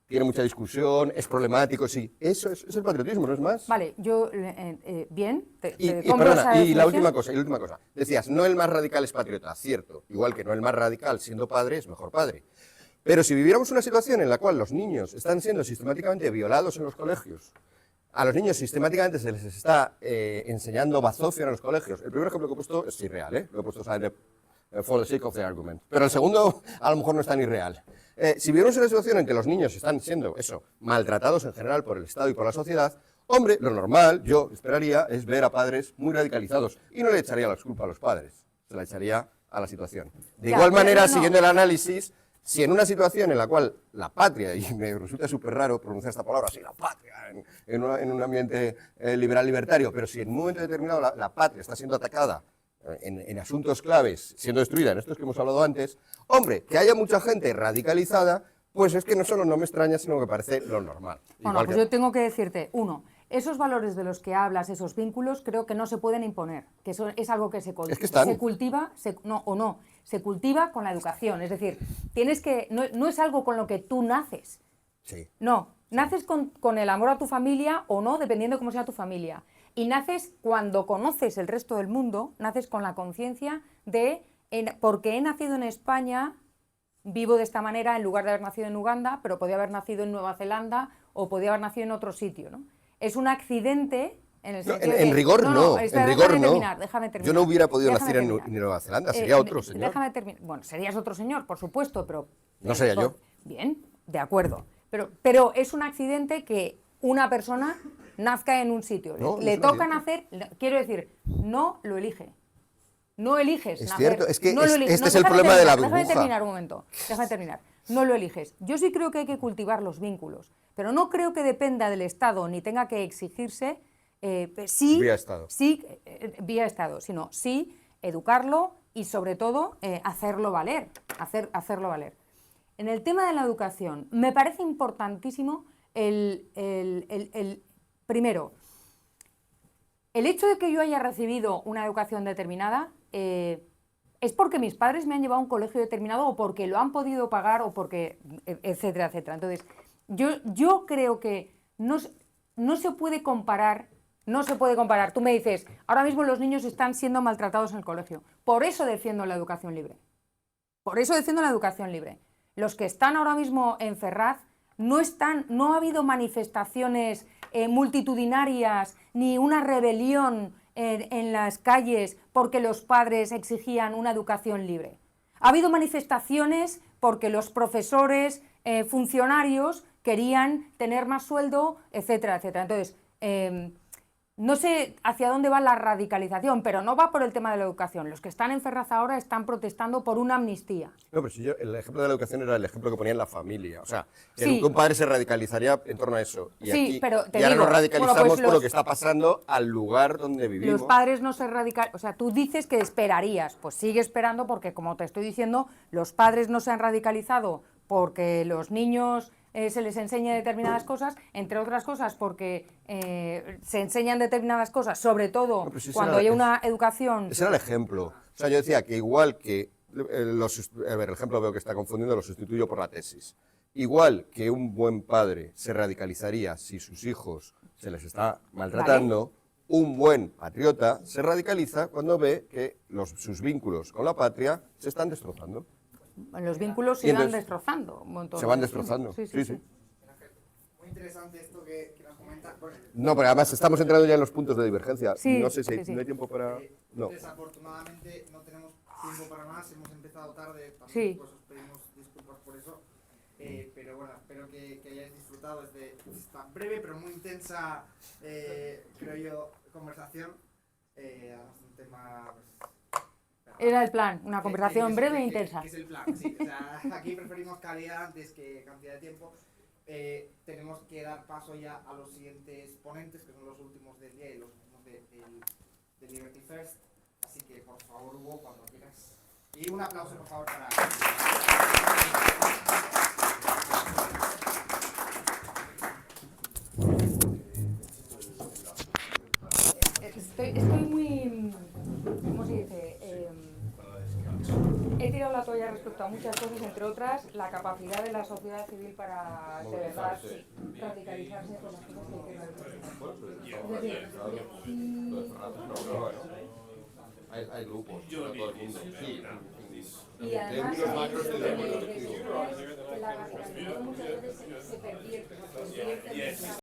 tiene mucha discusión, es problemático, sí. Eso es el patriotismo, ¿no es más? Vale, yo, bien, te Y compro esa la definición. última cosa. Decías, no el más radical es patriota, cierto. Igual que no el más radical siendo padre es mejor padre. Pero si viviéramos una situación en la cual los niños están siendo sistemáticamente violados en los colegios, a los niños sistemáticamente se les está enseñando bazofia en los colegios. El primer ejemplo que he puesto es irreal, ¿eh? Lo he puesto for the sake of the argument. Pero el segundo a lo mejor no es tan irreal. Si viviéramos una situación en que los niños están siendo, maltratados en general por el Estado y por la sociedad, hombre, lo normal, yo esperaría, es ver a padres muy radicalizados. Y no le echaría la culpa a los padres, se la echaría a la situación. De Ya, igual pero manera, no. siguiendo el análisis, si en una situación en la cual la patria, y me resulta súper raro pronunciar esta palabra así, la patria, en un ambiente liberal libertario, pero si en un momento determinado la patria está siendo atacada en asuntos claves, siendo destruida en estos que hemos hablado antes, hombre, que haya mucha gente radicalizada, pues es que no solo no me extraña, sino que parece lo normal. Bueno, Igual pues que- yo tengo que decirte, uno, esos valores de los que hablas, esos vínculos, creo que no se pueden imponer, que eso es algo que se Es que están. cultiva, se cultiva con la educación, es decir, no es algo con lo que tú naces, Sí. no, naces con el amor a tu familia o no, dependiendo de cómo sea tu familia, y naces cuando conoces el resto del mundo, naces con la conciencia de, porque he nacido en España, vivo de esta manera en lugar de haber nacido en Uganda, pero podía haber nacido en Nueva Zelanda o podía haber nacido en otro sitio, ¿no? Es un accidente en el No, sentido en de- rigor no, espera, en rigor déjame no. terminar, déjame terminar. Yo no hubiera podido Déjame nacer en terminar. Nueva Zelanda, sería otro señor. Déjame terminar. Bueno, serías otro señor, por supuesto, pero... No sería yo. Bien, de acuerdo. Pero es un accidente que una persona nazca en un sitio. No, no le es un toca accidente. nacer, quiero decir, no lo elige. No eliges Es nacer. cierto, es que no lo eliges. este No, es el déjame problema de la terminar, Déjame burbuja. terminar un momento. Déjame terminar. No lo eliges. Yo sí creo que hay que cultivar los vínculos, pero no creo que dependa del Estado ni tenga que exigirse sí, Vía Estado. sí, vía Estado, sino sí educarlo y sobre todo hacerlo valer, hacerlo valer. En el tema de la educación, me parece importantísimo primero, el hecho de que yo haya recibido una educación determinada es porque mis padres me han llevado a un colegio determinado o porque lo han podido pagar o porque, etcétera, etcétera. Entonces, yo creo que no se puede comparar. No se puede comparar. Tú me dices, ahora mismo los niños están siendo maltratados en el colegio. Por eso defiendo la educación libre. Por eso defiendo la educación libre. Los que están ahora mismo en Ferraz no ha habido manifestaciones multitudinarias ni una rebelión en las calles porque los padres exigían una educación libre. Ha habido manifestaciones porque los profesores, funcionarios querían tener más sueldo, etcétera, etcétera. Entonces, no sé hacia dónde va la radicalización, pero no va por el tema de la educación. Los que están en Ferraz ahora están protestando por una amnistía. No, pero si el ejemplo de la educación era el ejemplo que ponía en la familia. O sea, que Sí. un padre se radicalizaría en torno a eso. Y Sí, aquí, pero te y ahora digo, nos radicalizamos bueno, pues por lo los- que está pasando al lugar donde vivimos. Los padres no se radicalizan, o sea, tú dices que esperarías, pues sigue esperando porque, como te estoy diciendo, los padres no se han radicalizado porque los niños se les enseña determinadas cosas, entre otras cosas porque se enseñan determinadas cosas, sobre todo No, pero si cuando hay una educación... Ese era el ejemplo. O sea, yo decía que igual que... a ver, el ejemplo veo que está confundiendo, lo sustituyo por la tesis. Igual que un buen padre se radicalizaría si sus hijos se les está maltratando, un buen patriota se radicaliza cuando ve que sus vínculos con la patria se están destrozando. Los vínculos se Y van entonces, destrozando. Un montón se van de destrozando. tiempo. Sí, sí. Muy interesante esto que nos comenta. Bueno, No, pero además estamos entrando ya en los puntos de divergencia. Sí, no sé si sí, sí. no hay tiempo para... No. desafortunadamente no tenemos tiempo para más, hemos empezado tarde, también, Sí. pues os pedimos disculpas por eso. Pero bueno, espero que hayáis disfrutado de esta breve pero muy intensa, creo yo, conversación. Además, un tema... Pues, Era el plan, una conversación que- breve e que- intensa. que es el plan, sí. O sea, aquí preferimos calidad antes que cantidad de tiempo. Tenemos que dar paso ya a los siguientes ponentes, que son los últimos del día y los últimos de Liberty First. Así que, por favor, Hugo, cuando quieras. Y un aplauso, por favor, para... Estoy muy... ¿Cómo se dice? He tirado la toalla respecto a muchas cosas, entre otras la capacidad de la sociedad civil para, de verdad, sí, radicalizarse con las cosas que hay que radicalizar. Hay grupos, todo el mundo. Y además, la radicalización muchas veces se pervierte.